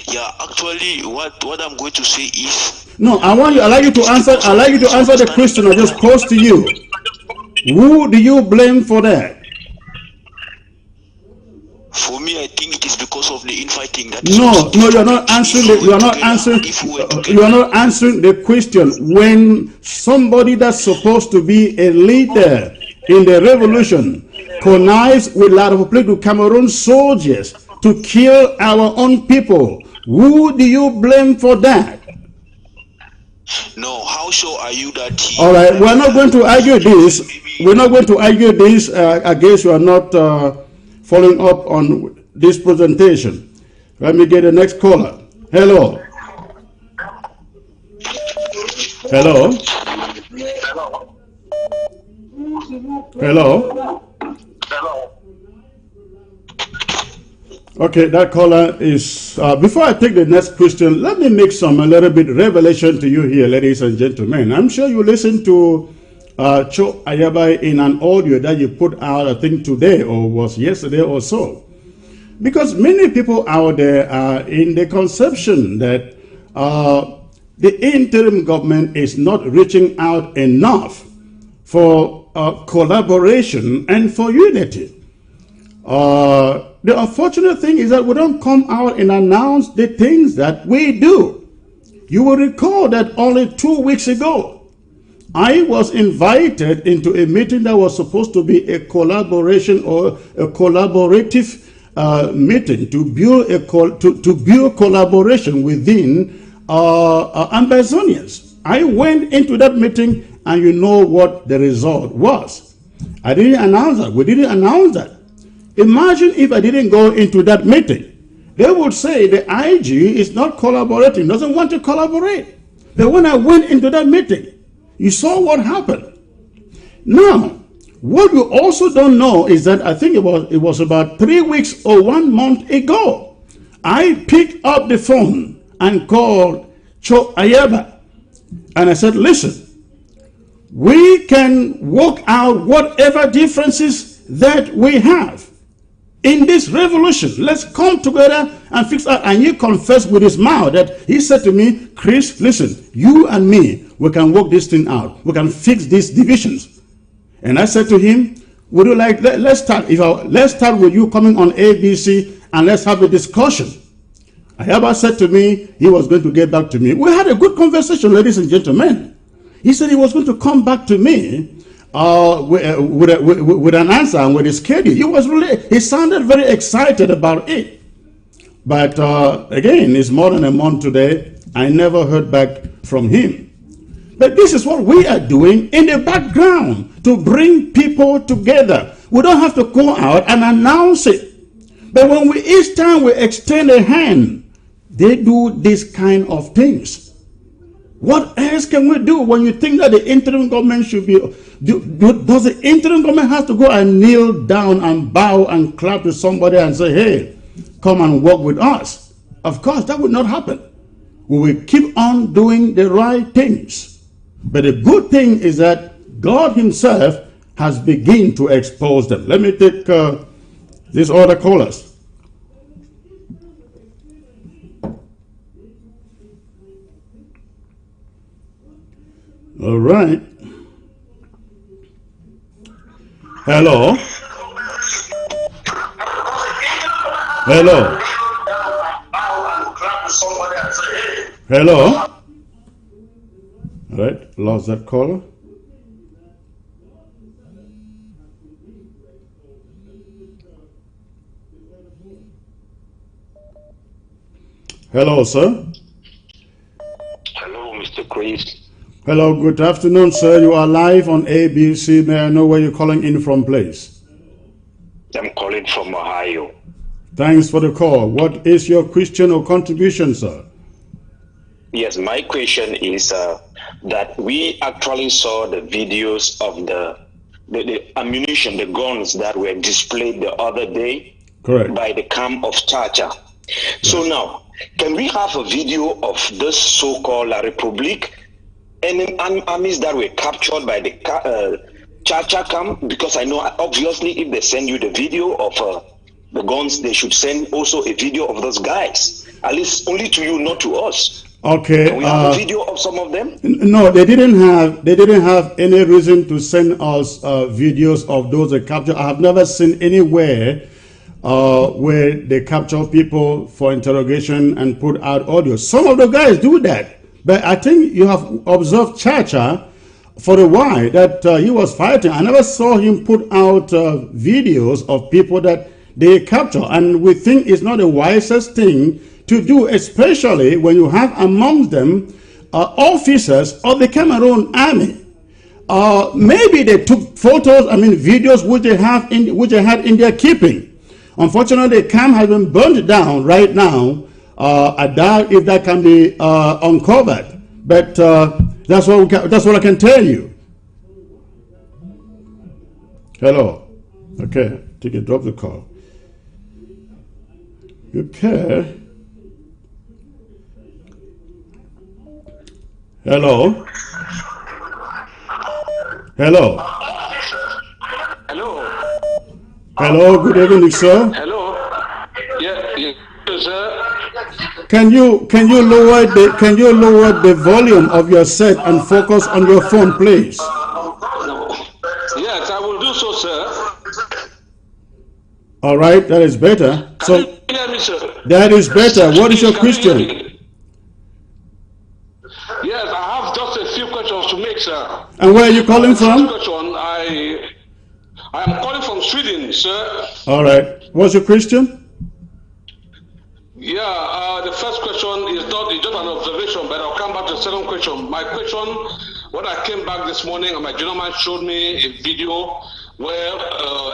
Yeah, actually, what I'm going to say is no. I like you to answer. I like you to answer the question I just posed to you. Who do you blame for that? For me, I think it is because of the infighting that no, you are not answering you are not answering the question. When somebody that's supposed to be a leader in the revolution connives with a lot of political Cameroon soldiers to kill our own people, who do you blame for that? No, how sure are you that he... All right, we're not going to argue this. We're not going to argue this. I guess you are not following up on this presentation. Let me get the next caller. Hello. Hello. Hello. Okay, that caller is, before I take the next question, let me make a little bit revelation to you here, ladies and gentlemen. I'm sure you listened to Cho Ayaba in an audio that you put out, I think today or was yesterday or so. Because many people out there are in the conception that the interim government is not reaching out enough for collaboration and for unity. The unfortunate thing is that we don't come out and announce the things that we do. You will recall that only 2 weeks ago, I was invited into a meeting that was supposed to be a collaboration or a collaborative meeting to build collaboration within Amazonians. I went into that meeting, and you know what the result was. I didn't announce that. We didn't announce that. Imagine if I didn't go into that meeting. They would say the IG is not collaborating, doesn't want to collaborate. But when I went into that meeting, you saw what happened. Now, what you also don't know is that I think it was about 3 weeks or 1 month ago, I picked up the phone and called Cho Ayaba. And I said, listen, we can work out whatever differences that we have in this revolution. Let's come together and fix that. And he confessed with his mouth that he said to me, Chris, listen, you and me, we can work this thing out. We can fix these divisions. And I said to him, would you like, let's start with you coming on ABC and let's have a discussion. Ayaba said to me, he was going to get back to me. We had a good conversation, ladies and gentlemen. He said he was going to come back to me with an answer and with his schedule. He sounded very excited about it. But again, it's more than a month today. I never heard back from him. But this is what we are doing in the background to bring people together. We don't have to go out and announce it. But when each time we extend a hand, they do this kind of things. What else can we do when you think that the interim government should be... Does the interim government have to go and kneel down and bow and clap to somebody and say, hey, come and work with us? Of course, that would not happen. We will keep on doing the right things. But the good thing is that God himself has begun to expose them. Let me take these other callers. All right. Hello. Hello. Hello? All right, lost that caller. Hello, sir. Hello, Mr. Chris. Hello, good afternoon, sir. You are live on ABC. May I know where you're calling in from, please? I'm calling from Ohio. Thanks for the call. What is your question or contribution, sir? Yes, my question is that we actually saw the videos of the ammunition, the guns that were displayed the other day. Correct. By the camp of Chacha. So now, can we have a video of this so-called La Republique and armies that were captured by the Chacha camp? Because I know, obviously, if they send you the video of the guns, they should send also a video of those guys. At least only to you, not to us. Okay. Can we have a video of some of them? No, they didn't have any reason to send us videos of those they captured. I have never seen anywhere where they capture people for interrogation and put out audio. Some of the guys do that, but I think you have observed Chacha for a while that he was fighting. I never saw him put out videos of people that they capture, and we think it's not the wisest thing to do, especially when you have among them officers of the Cameroon army. Maybe they took photos, videos which they had in their keeping. Unfortunately, the camp has been burned down right now. I doubt if that can be uncovered, but that's what I can tell you. Hello. Okay, take it. Drop the call. Okay. Hello. Hello. Hello. Hello. Good evening, sir. Hello. Yeah, sir. Can you lower the volume of your set and focus on your phone, please? Yes, I will do so, sir. All right, that is better. Can you hear me, sir? That is better. What is your question? Yes, I have just a few questions to make, sir. And where are you calling from? Question, I am calling from Sweden, sir. All right. What's your question? Yeah, the first question is just an observation, but I'll come back to the second question. My question, when I came back this morning, and my gentleman showed me a video where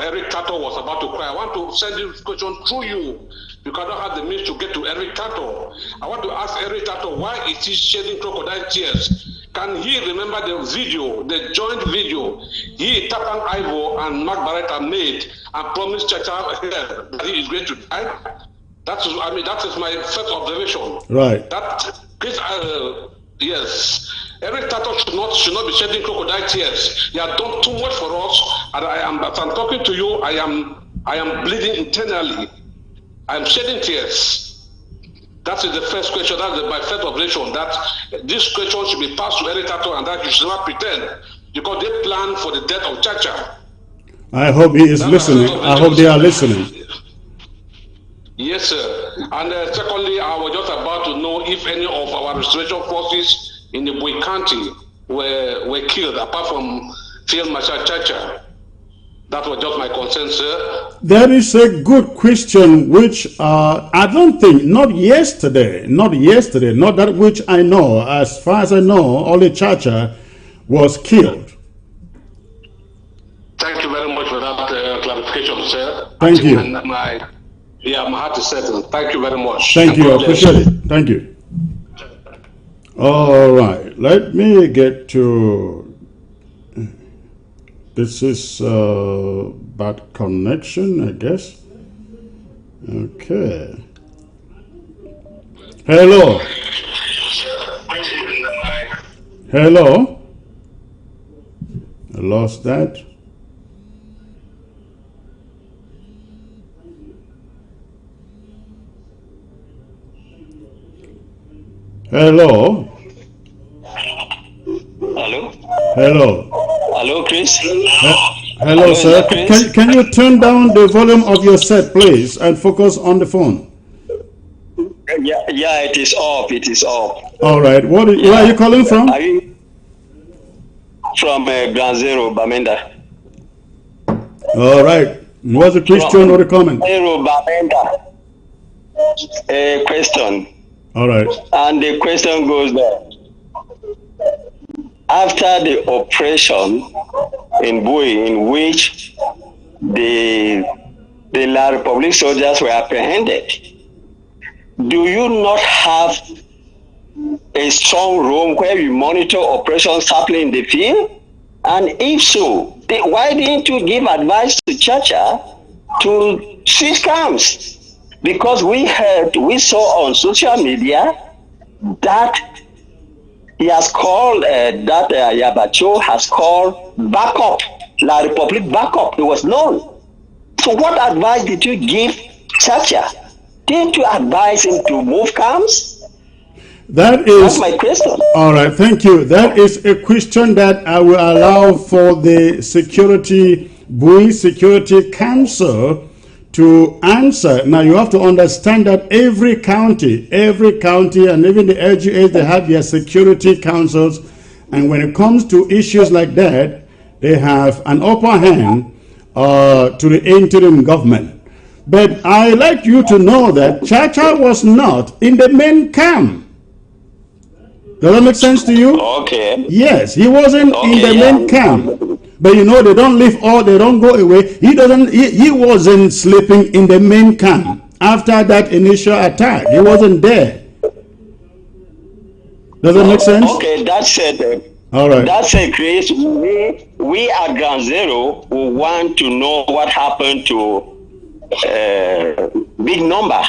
Eric Tato was about to cry. I want to send this question through you because I don't have the means to get to Eric Tato. I want to ask Eric Tato, why is he shedding crocodile tears? Can he remember the video, the joint video he, Tapan Ivo, and Mark Barretta made and promised Chacha that he is going to die? That is my first observation. Right. Yes. Eric Tato should not be shedding crocodile tears. He has done too much for us, and as I'm talking to you, I am bleeding internally. I am shedding tears. That is the first question. That's my first observation. That this question should be passed to Eric Tato, and that you should not pretend because they planned for the death of Chacha. I hope he is listening. I hope they are listening. Yes, sir. And secondly, I was just about to know if any of our restoration forces in the Bui County were killed, apart from Field Marshal Chacha. That was just my concern, sir. That is a good question, which I don't think, not yesterday, not that which I know. As far as I know, only Chacha was killed. Thank you very much for that clarification, sir. Thank you. My heart is settled. Thank you very much. Thank you. I appreciate it. Thank you. All right. Let me get to... This is bad connection, I guess. Okay. Hello. Hello. I lost that. Hello. Hello? Hello. Hello, Chris? Hello, sir. Can you turn down the volume of your set, please, and focus on the phone? yeah, it is off. It is off. All right. Where are you calling from? Are you from Ground Zero, Bamenda? All right. What's the question or the comment? Zero, Bamenda. A question. All right. And the question goes there. After the operation in Bui, in which the La Republic soldiers were apprehended, do you not have a strong room where you monitor operations happening in the field? And if so, why didn't you give advice to Chacha to switch camps? Because we saw on social media that he has called, Yabacho has called backup, La Republic backup. It was known. So what advice did you give Chacha? Didn't you advise him to move camps? That's my question. All right, thank you. That is a question that I will allow for the Bui Security Council to answer. Now, you have to understand that every county, and even the LGAs, they have their security councils. And when it comes to issues like that, they have an upper hand to the interim government. But I like you to know that Chacha was not in the main camp. Does that make sense to you? Okay. Yes, he wasn't in the main camp. But you know, they don't leave they don't go away. He wasn't sleeping in the main camp after that initial attack. He wasn't there. Does that make sense? Okay, that's it. All right. That's it, Chris. We at Ground Zero will want to know what happened to Big Number,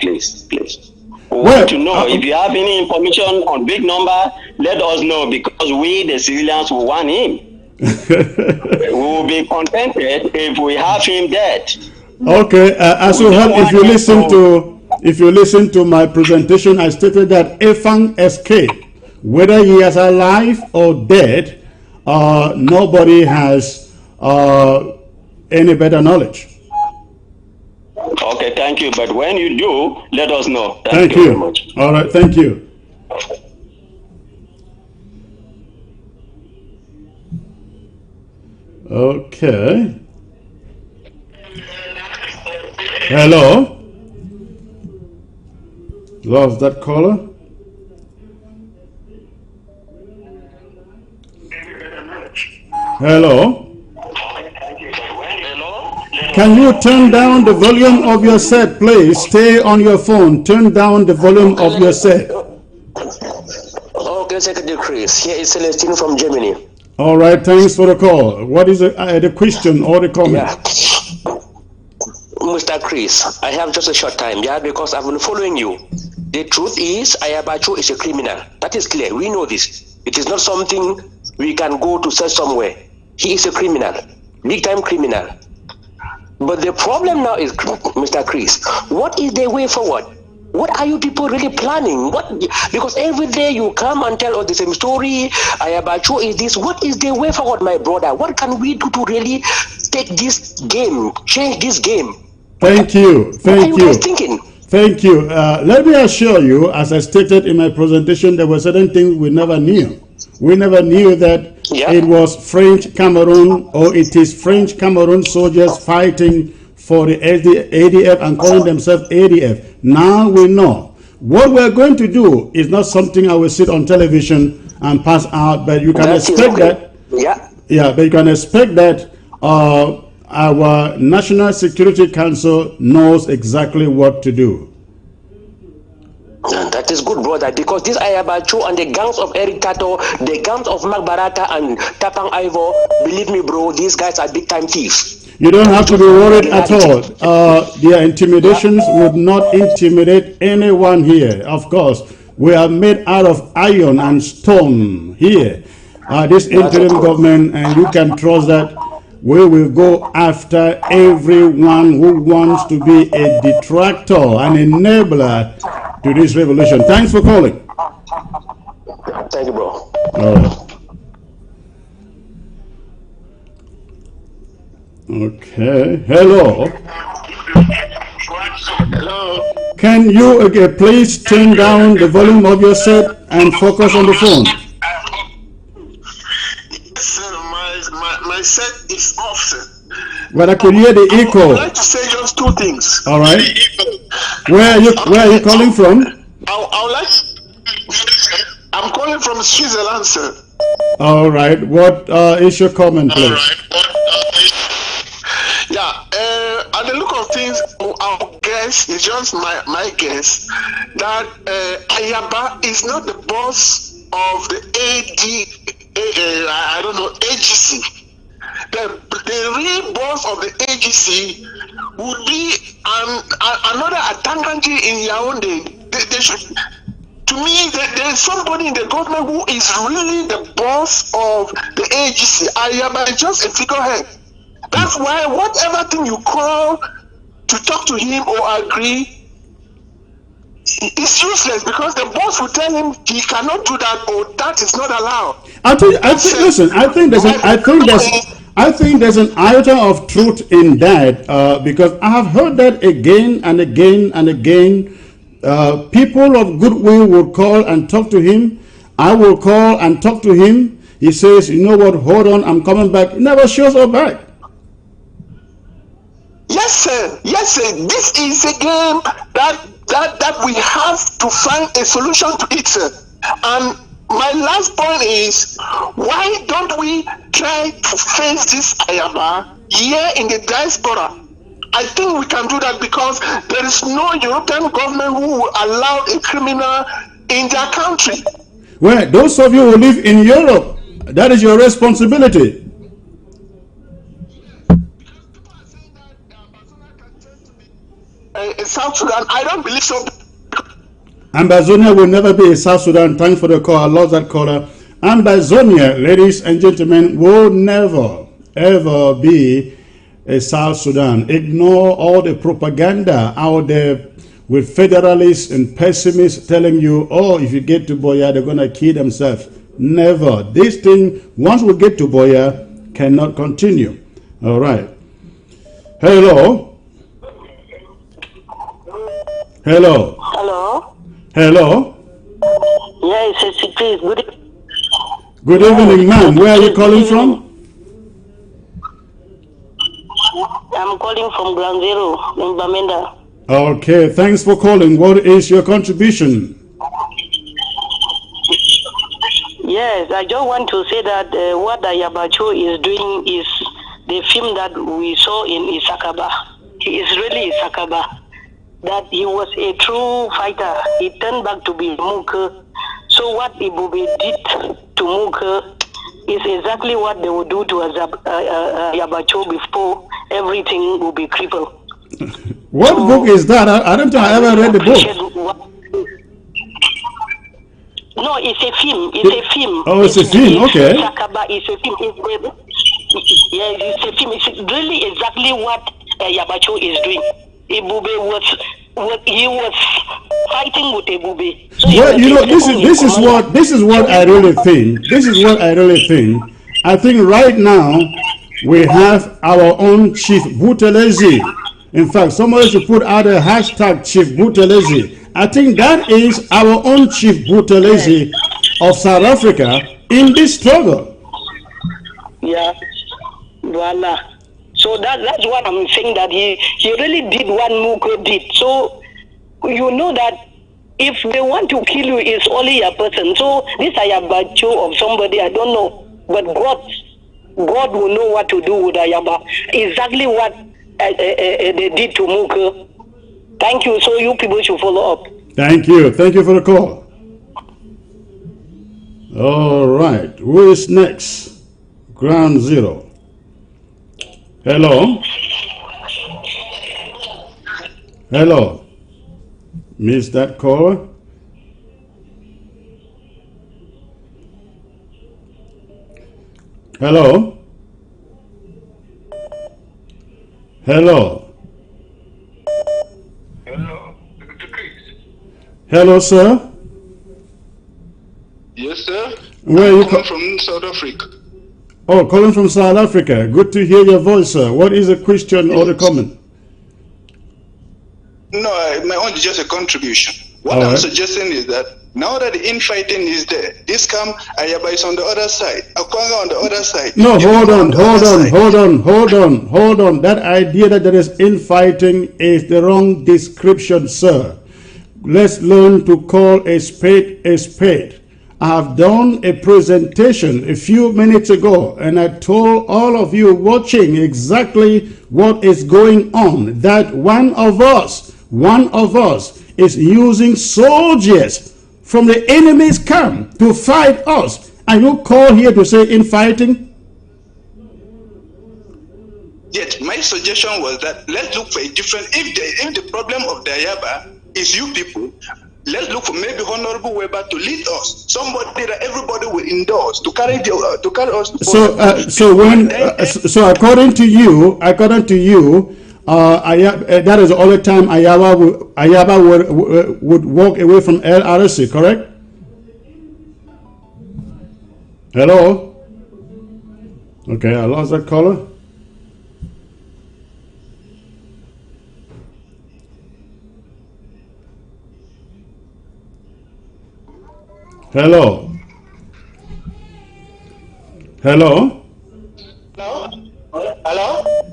please. We want to know. If you have any information on Big Number, let us know, because we, the civilians, will want him. We will be contented if we have him dead. Okay, as you have, if you listen to my presentation, I stated that Efang escaped. Whether he is alive or dead, nobody has any better knowledge. Okay, thank you. But when you do, let us know. Thank you very much. All right, thank you. Okay. Hello? Lost that caller? Hello? Can you turn down the volume of your set, please? Stay on your phone. Turn down the volume of your set. Okay, Secretary Chris. Here is Celestine from Germany. All right, thanks for the call. What is the question or the comment? Yeah. Mr. Chris, I have just a short time, because I've been following you. The truth is, Ayabacho is a criminal. That is clear. We know this. It is not something we can go to search somewhere. He is a criminal, big-time criminal. But the problem now is, Mr. Chris, what is the way forward? What are you people really planning? Because every day you come and tell us the same story. Ayabacho is this. What is the way forward, my brother? What can we do to really take this game, change this game? Thank you. What are you guys thinking? Thank you. Let me assure you, as I stated in my presentation, there were certain things we never knew. We never knew that it was French Cameroon, or it is French Cameroon soldiers fighting for the ADF and calling themselves ADF. Now we know. What we're going to do is not something I will sit on television and pass out, but you can expect that. Yeah, but you can expect that our National Security Council knows exactly what to do. That is good, brother, because this Ayabacho and the gangs of Eric Tato, the gangs of Mark Barata and Tapang Ivo, believe me, bro, these guys are big-time thieves. You don't have to be worried at all. Their intimidations would not intimidate anyone here. Of course, we are made out of iron and stone here. This interim government, and you can trust that we will go after everyone who wants to be a detractor, an enabler to this revolution. Thanks for calling. Thank you, bro. All right. Okay. Hello. Hello. Can you please turn down the volume of your set and focus on the phone? Yes, sir, my set is off, sir. Well, I could hear the echo. I would like to say just two things. All right. Where are you calling from? I'm calling from Switzerland, sir. All right. What is your comment, please? Yeah, at the look of things, our guess is just my guess that Ayaba is not the boss of the AGC. The real boss of the AGC would be another Atanganji in Yaoundé. They should, to me, there's somebody in the government who is really the boss of the AGC. Ayaba is just a figurehead. That's why whatever thing you call to talk to him or agree, it's useless, because the boss will tell him he cannot do that or that is not allowed. I think there's an iota of truth in that, because I have heard that again and again and again. People of goodwill will call and talk to him. I will call and talk to him. He says, you know what, hold on, I'm coming back. He never shows up back. Yes, sir. Yes, sir. This is a game that we have to find a solution to it, sir. And my last point is, why don't we try to face this Ayaba here in the diaspora? I think we can do that, because there is no European government who will allow a criminal in their country. Well, those of you who live in Europe, that is your responsibility. South Sudan, I don't believe so. Ambazonia will never be a South Sudan. Thanks for the call. I love that caller. Ambazonia, ladies and gentlemen, will never, ever be a South Sudan. Ignore all the propaganda out there with federalists and pessimists telling you, oh, if you get to Boya, they're going to kill themselves. Never. This thing, once we get to Boya, cannot continue. All right. Hello. Hello. Hello. Hello. Yes, it's please. Good evening, ma'am. Where are you calling from? I'm calling from Ground Zero in Bamenda. Okay, thanks for calling. What is your contribution? Yes, I just want to say that what Ayabacho is doing is the film that we saw in Isakaba. He is really Isakaba. That he was a true fighter. He turned back to be Muke. So what Ibube did to Muke is exactly what they would do to Ayabacho before everything will be crippled. What book is that? I don't think I ever read the book. No, it's a film. It's a film. Oh, it's a film. Okay. Sakaba is a film. It's a film. It's really exactly what Yabacho is doing. Ebube he was fighting with Ebube. So well, you know, this is what I really think. This is what I really think. I think right now we have our own Chief Buthelezi. In fact, somebody should put out a hashtag Chief Buthelezi. I think that is our own Chief Buthelezi of South Africa in this struggle. Yeah, voila. So that's what I'm saying, that he really did what Muko did. So you know that if they want to kill you, it's only a person. So this Ayabacho of somebody, I don't know, but God will know what to do with Ayaba. Exactly what they did to Muko. Thank you. So you people should follow up. Thank you. Thank you for the call. All right. Who is next? Ground Zero. Hello. Hello. Missed that caller? Hello. Hello. Hello, Dr. Chris. Hello, sir. Yes, sir. Where are you calling from South Africa? Oh, calling from South Africa. Good to hear your voice, sir. What is the question or the comment? No, my own is just a contribution. What All I'm right. suggesting is that now that the infighting is there, this come Ayaba is on the other side, Akwanga on the other side. No, the hold people on, the other side. hold on. That idea that there is infighting is the wrong description, sir. Let's learn to call a spade a spade. I have done a presentation a few minutes ago, and I told all of you watching exactly what is going on. That one of us is using soldiers from the enemy's camp to fight us. And you call here to say infighting? Yet my suggestion was that let's look for a different. If the problem of the Ayaba is you people, let's look for maybe Honorable Weber to lead us. Somebody that everybody will endorse to carry us. So according to you, that is the only time Ayaba would walk away from LRC, correct? Hello? Okay, I lost that caller. Hello? Hello? Hello?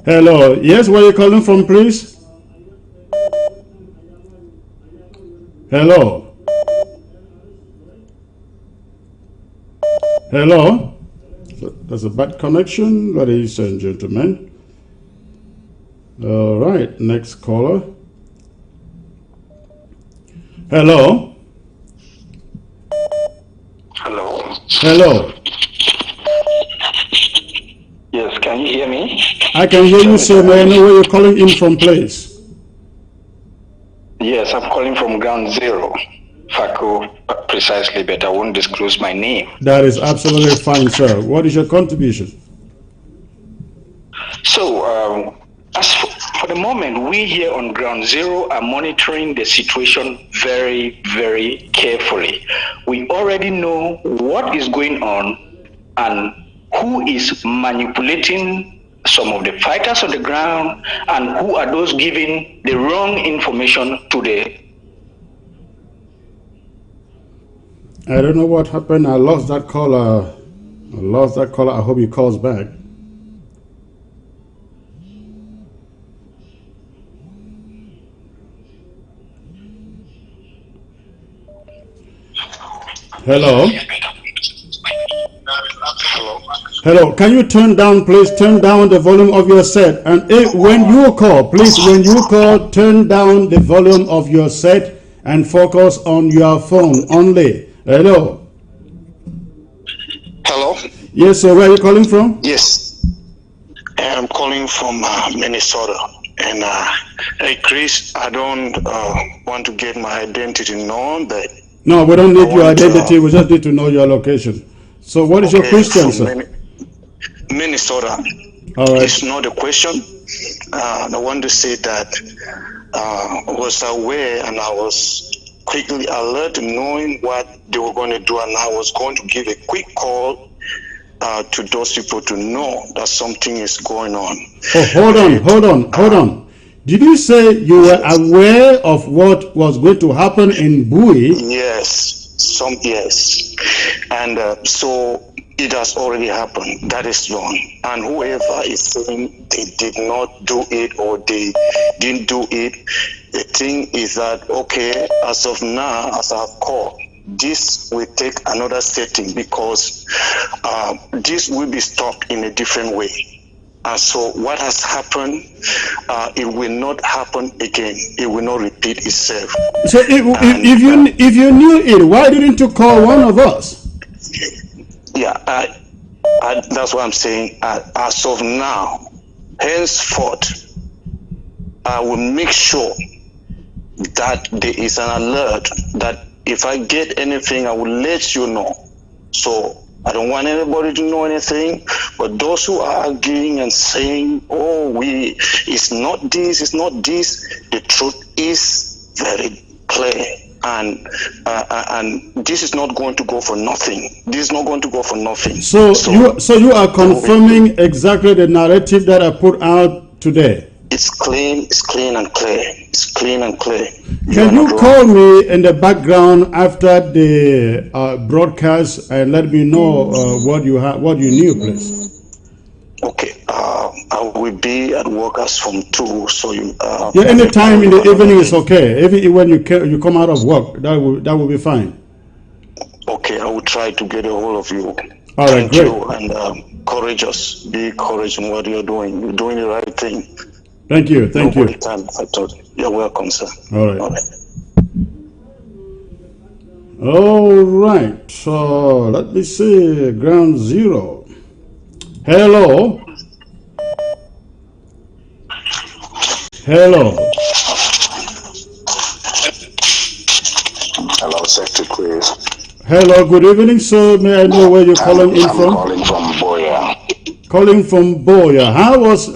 Hello? Yes, where are you calling from, please? Hello? Hello? There's a bad connection, ladies and gentlemen. All right, next caller. Hello? Hello? Hello? Yes, can you hear me? I can hear you, sir. May I know where you're calling in from, please? Yes, I'm calling from Ground Zero. Fako, precisely, but I won't disclose my name. That is absolutely fine, sir. What is your contribution? So, as for the moment, we here on Ground Zero are monitoring the situation very, very carefully. We already know what is going on and who is manipulating some of the fighters on the ground and who are those giving the wrong information to the. I don't know what happened. I lost that caller. I hope he calls back. Hello? Hello, can you turn down, please, turn down the volume of your set. And when you call, please, turn down the volume of your set and focus on your phone only. Hello? Hello? Yes, sir, where are you calling from? Yes. I'm calling from Minnesota. And hey, Chris, I don't want to get my identity known, but... No, we don't need your identity. We just need to know your location. So what is your question, sir? Minnesota. All right. It's not a question. I want to say that I was aware and I was quickly alert knowing what they were going to do, and I was going to give a quick call to those people to know that something is going on. Oh, hold on. Did you say you were aware of what was going to happen in Bowie? Yes, yes. And so it has already happened. That is done. And whoever is saying they did not do it or they didn't do it, the thing is that, okay, as of now, as I've called, this will take another setting because this will be stopped in a different way. And so what has happened, it will not happen again. It will not repeat itself. So if you knew it, why didn't you call one of us? Yeah, that's what I'm saying. As of now, henceforth, I will make sure that there is an alert that if I get anything, I will let you know. So I don't want anybody to know anything, but those who are arguing and saying, oh, it's not this, the truth is very clear. And this is not going to go for nothing. This is not going to go for nothing. So you are confirming exactly the narrative that I put out today. It's clean and clear. It's clean and clear. Can you call me in the background after the broadcast and let me know what you knew, please? Okay. I will be at work as from 2, so you. Yeah, any time in the evening is okay. Even when you come out of work, that will be fine. Okay, I will try to get a hold of you. All right, Thank great. you, and courageous. Be courageous in what you're doing. You're doing the right thing. Thank you. Thank you. I thought you're welcome, sir. All right. All right. So let me see. Ground zero. Hello. Hello. Hello, Secretary. Hello. Good evening, sir. May I know where you're calling in from? I'm calling from Boya. Calling from Boya. How was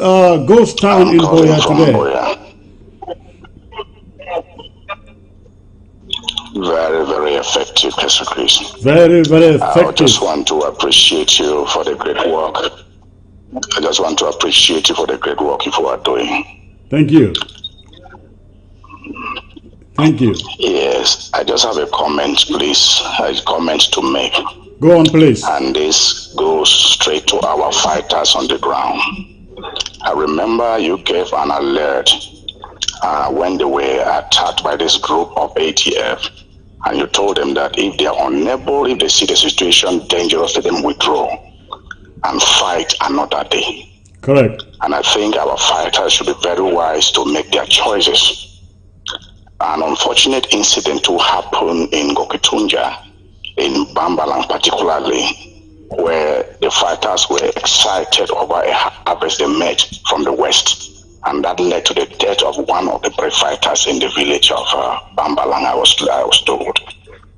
Ghost Town in Boya today? Boya. Very, very effective, Pastor Chris. Very, very effective. I just want to appreciate you for the great work. I just want to appreciate you for the great work you are doing. Thank you. Thank you. Yes, I just have a comment, please. A comment to make. Go on, please. And this goes straight to our fighters on the ground. I remember you gave an alert when they were attacked by this group of ATF, and you told them that if they are unable, if they see the situation dangerous, let them withdraw and fight another day. Correct. And I think our fighters should be very wise to make their choices. An unfortunate incident to happen in Gokitunja, in Bambalang particularly, where the fighters were excited over a harvest they met from the west, and that led to the death of one of the brave fighters in the village of Bambalang, I was told.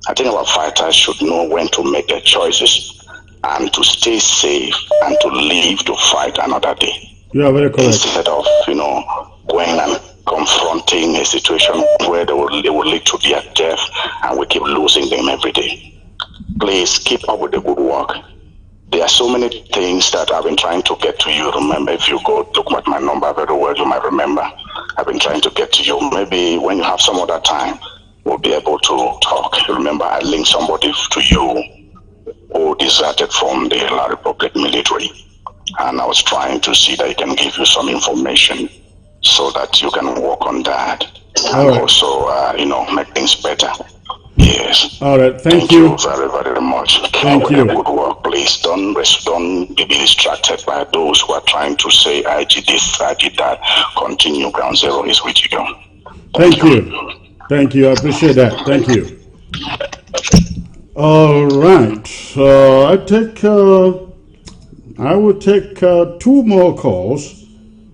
I think our fighters should know when to make their choices and to stay safe and to live to fight another day. You are very correct. Instead of, going and confronting a situation where they will lead to their death and we keep losing them every day. Please keep up with the good work. There are so many things that I've been trying to get to you. Remember, if you go look at my number very well, you might remember. I've been trying to get to you. Maybe when you have some other time, we'll be able to talk. Remember, I linked somebody to you who deserted from the La Republic military. And I was trying to see that I can give you some information so that you can work on that. All and right. Also, make things better. Yes. All right. Thank you very, very much. Thank you. Good work. Please don't be distracted by those who are trying to say, I did this, I did that. Continue. Ground zero is with you. Thank you. Thank you. I appreciate that. Thank you. All right. I will take 2 more calls.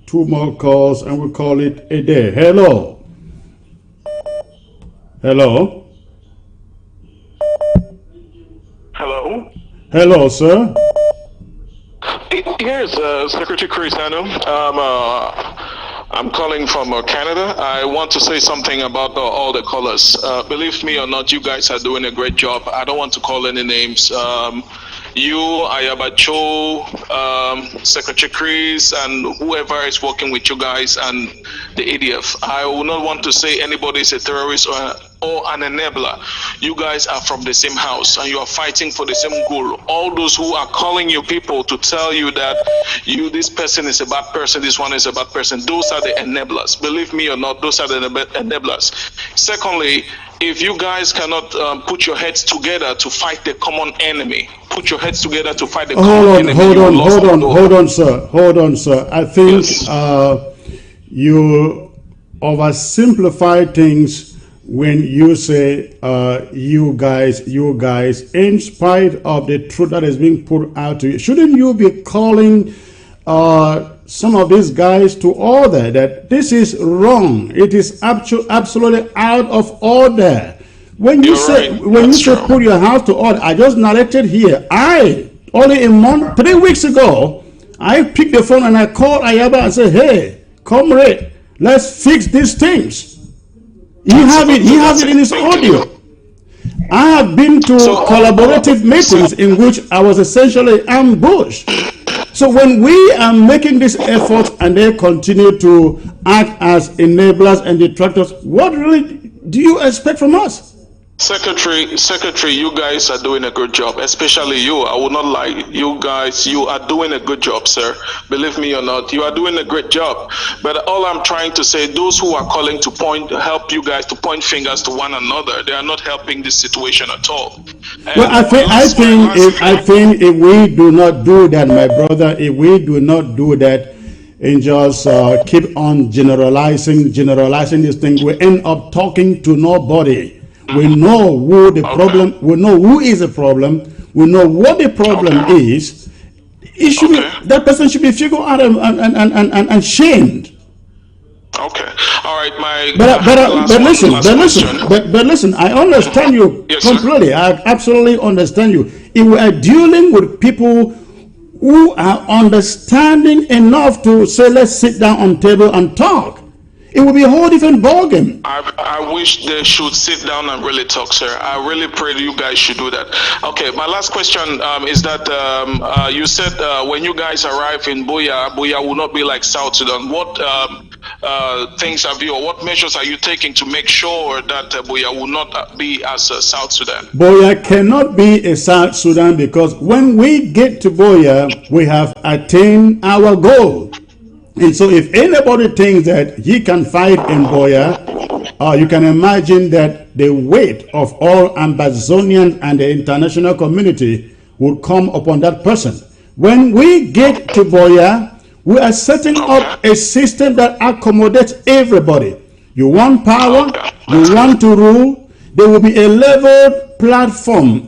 2 more calls, and we'll call it a day. Hello. Hello. Hello. Hello, sir. Here's Secretary Cristiano. I'm calling from Canada. I want to say something about all the callers. Believe me or not, you guys are doing a great job. I don't want to call any names. You, Ayabacho, Secretary Chris, and whoever is working with you guys and the ADF. I will not want to say anybody is a terrorist or an enabler. You guys are from the same house and you are fighting for the same goal. All those who are calling you people to tell you that this person is a bad person, this one is a bad person, those are the enablers. Believe me or not, those are the enablers. Secondly, if you guys cannot put your heads together to fight the common enemy, put your heads together to fight the common enemy. Hold on, sir. I think you oversimplify things when you say you guys, in spite of the truth that is being put out to you. Shouldn't you be calling some of these guys to order that this is wrong? It is absolutely out of order. When you say put your house to order, I just narrated here. Only a month, 3 weeks ago, I picked the phone and I called Ayaba and said, "Hey, comrade, let's fix these things." He have it in his audio. I have been to collaborative meetings in which I was essentially ambushed. So when we are making this effort and they continue to act as enablers and detractors, what really do you expect from us? Secretary, you guys are doing a good job, especially you. I will not lie. You guys, you are doing a good job, sir. Believe me or not, you are doing a great job. But all I'm trying to say, those who are calling to help you guys to point fingers to one another, they are not helping this situation at all. And well, I think if we do not do that, my brother, if we do not do that, and just keep on generalizing this thing, we end up talking to nobody. We know who the problem. We know who is the problem. We know what the problem is. It should be, that person should be figured out and shamed. Okay. All right. But listen. I understand you completely. I absolutely understand you. If we are dealing with people who are understanding enough to say, let's sit down on table and talk, it will be a whole different ballgame. I wish they should sit down and really talk, sir. I really pray that you guys should do that. Okay, my last question is that you said when you guys arrive in Buea will not be like South Sudan. What things have you, or what measures are you taking to make sure that Buea will not be as South Sudan? Buea cannot be a South Sudan because when we get to Buea, we have attained our goal. And so if anybody thinks that he can fight in Buea, you can imagine that the weight of all Ambazonians and the international community would come upon that person. When we get to Buea, we are setting up a system that accommodates everybody. You want power, you want to rule, there will be a leveled platform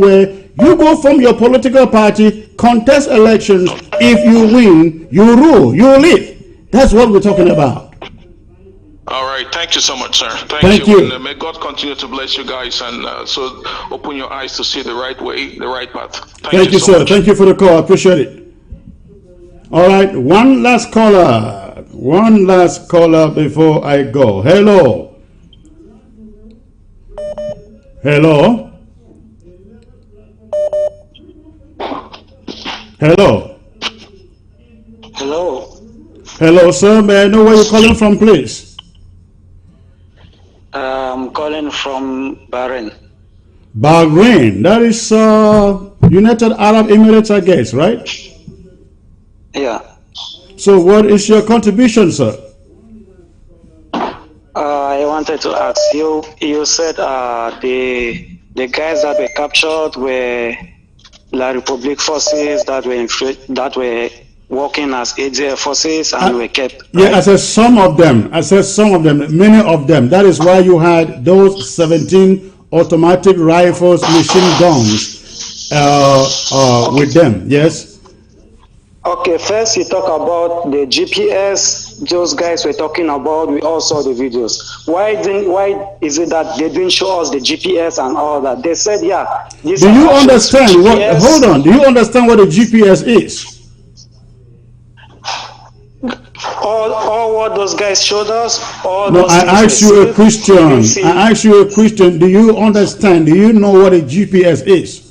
where you go from your political party, contest elections. If you win, you rule, you lead. That's what we're talking about. All right. Thank you so much, sir. Thank you. And, may God continue to bless you guys and so open your eyes to see the right way, the right path. Thank you, sir. Much. Thank you for the call. I appreciate it. All right. One last caller. One last caller before I go. Hello. Hello. Hello. Hello. Hello, sir. May I know where you're calling from, please? I'm calling from Bahrain. Bahrain. That is United Arab Emirates, I guess, right? Yeah. So what is your contribution, sir? I wanted to ask you, you said the guys that were captured were La Republic forces that were working as ADF forces and were kept. Right? Yeah, I said some of them. Many of them. That is why you had those 17 automatic rifles, machine guns with them. Yes. Okay, first you talk about the GPS. Those guys were talking about. We all saw the videos. Why is it that they didn't show us the GPS and all that? They said, yeah. Do you understand what? Hold on. Do you understand what a GPS is? All what those guys showed us. No, I asked you a question. Do you understand? Do you know what a GPS is?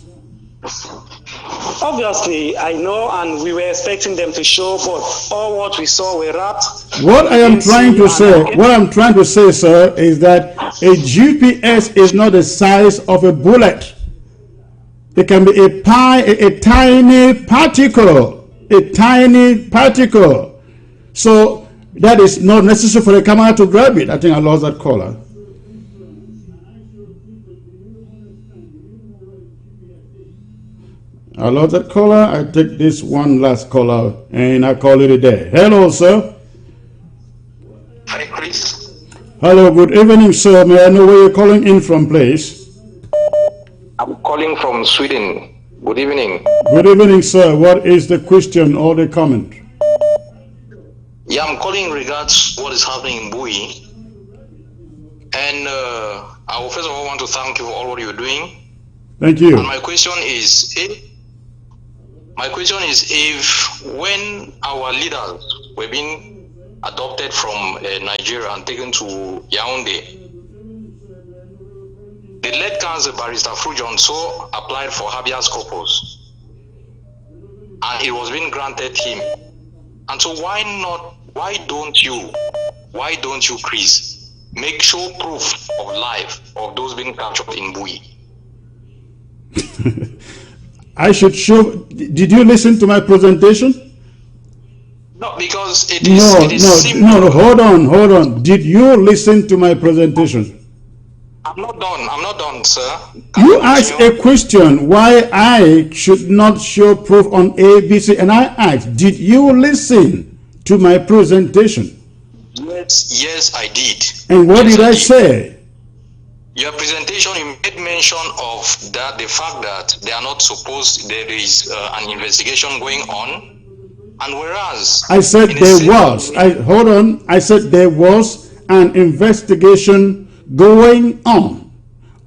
Obviously, I know, and we were expecting them to show, but all what we saw were wrapped. What I'm trying to say, sir, is that a GPS is not the size of a bullet. It can be a tiny particle. So that is not necessary for the camera to grab it. I think I lost that caller. I lost that caller. I take this one last caller and I call it a day. Hello, sir. Hi, Chris. Hello, good evening, sir. May I know where you're calling in from, please? I'm calling from Sweden. Good evening. Good evening, sir. What is the question or the comment? Yeah, I'm calling in regards what is happening in Bui. And I will first of all want to thank you for all what you're doing. Thank you. And my question is if when our leaders were being adopted from Nigeria and taken to Yaoundé, the late counsel Barrister Frujon so applied for habeas corpus, and it was being granted him. And so why don't you, Chris, show proof of life of those being captured in Bui? I should show. Did you listen to my presentation? No, because it is simple. No, hold on. Did you listen to my presentation? I'm not done, sir. You asked a question why I should not show proof on ABC, and I asked, did you listen to my presentation? Yes, I did. And what did I say? Your presentation, you made mention of that, the fact that there is an investigation going on, and whereas I said there was. I said there was an investigation going on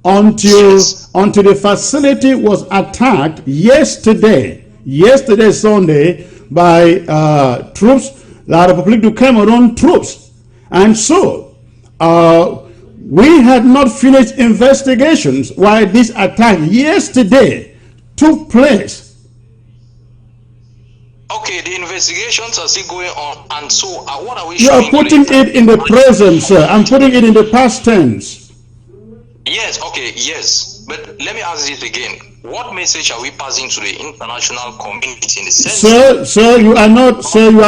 until the facility was attacked yesterday Sunday by troops, La République du Cameroon troops, and so we had not finished investigations while this attack yesterday took place. Okay, the investigations are still going on, and so what are we You are putting it in the present, sir. I'm putting it in the past tense. Yes, okay, yes. But let me ask this again. What message are we passing to the international community in the sense? Sir, you are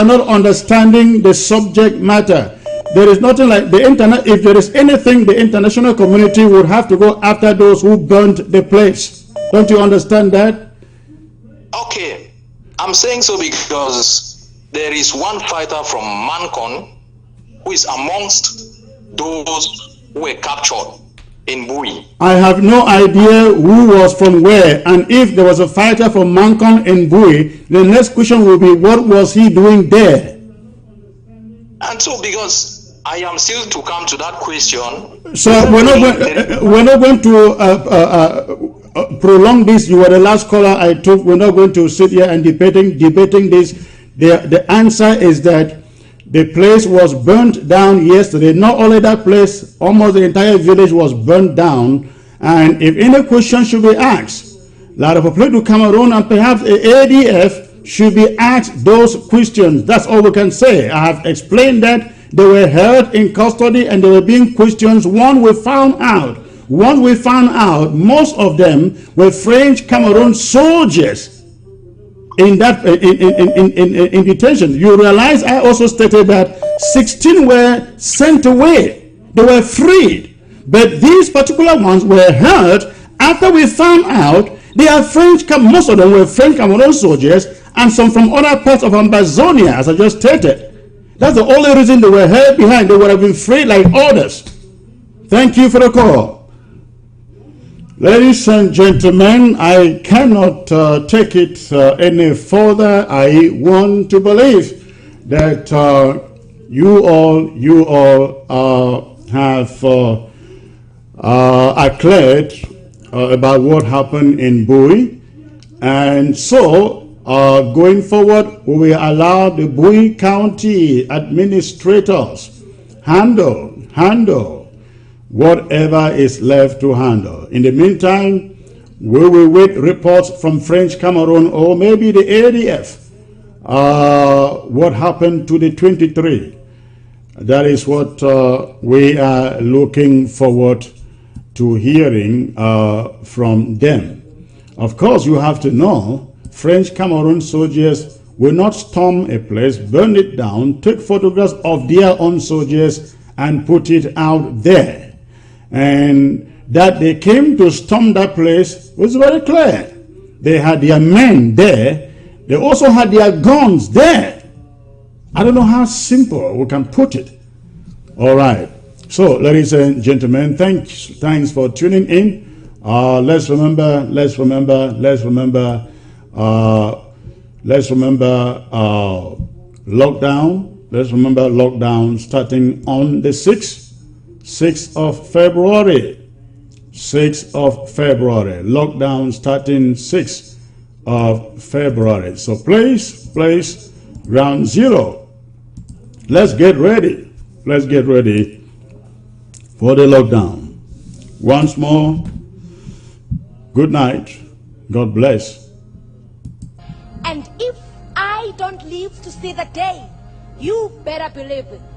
not understanding the subject matter. There is nothing like the internet. If there is anything, the international community would have to go after those who burnt the place. Don't you understand that? Okay. I'm saying so because there is one fighter from Mancon who is amongst those who were captured in Bui. I have no idea who was from where, and if there was a fighter from Mancon in Bui, the next question will be, what was he doing there? And so because I am still to come to that question. So we're not going to prolong this. You were the last caller I took. We're not going to sit here and debating this. The answer is that the place was burnt down yesterday. Not only that place, almost the entire village was burnt down. And if any question should be asked, La République du Cameroon and perhaps the ADF should be asked those questions. That's all we can say. I have explained that they were held in custody and they were being questioned. One we found out, most of them were French Cameroon soldiers in detention. You realize I also stated that 16 were sent away. They were freed. But these particular ones were held after we found out they are most of them were French Cameroon soldiers and some from other parts of Ambazonia, as I just stated. That's the only reason they were held behind. They would have been freed like others. Thank you for the call. Ladies and gentlemen, I cannot take it any further. I want to believe that you all have are cleared about what happened in Bui, and so going forward, we will allow the Bui County administrators handle whatever is left to handle. In the meantime, we will wait reports from French Cameroon or maybe the ADF. What happened to the 23? That is what we are looking forward to hearing from them. Of course, you have to know, French Cameroon soldiers will not storm a place, burn it down, take photographs of their own soldiers and put it out there. And that they came to storm that place was very clear. They had their men there. They also had their guns there. I don't know how simple we can put it. All right. So, ladies and gentlemen, thanks for tuning in. Let's remember lockdown. Let's remember lockdown starting on the 6th of February. 6th of February. Lockdown starting 6th of February. So please, ground zero. Let's get ready. Let's get ready for the lockdown. Once more, Good night. God bless. And if I don't live to see the day, you better believe it.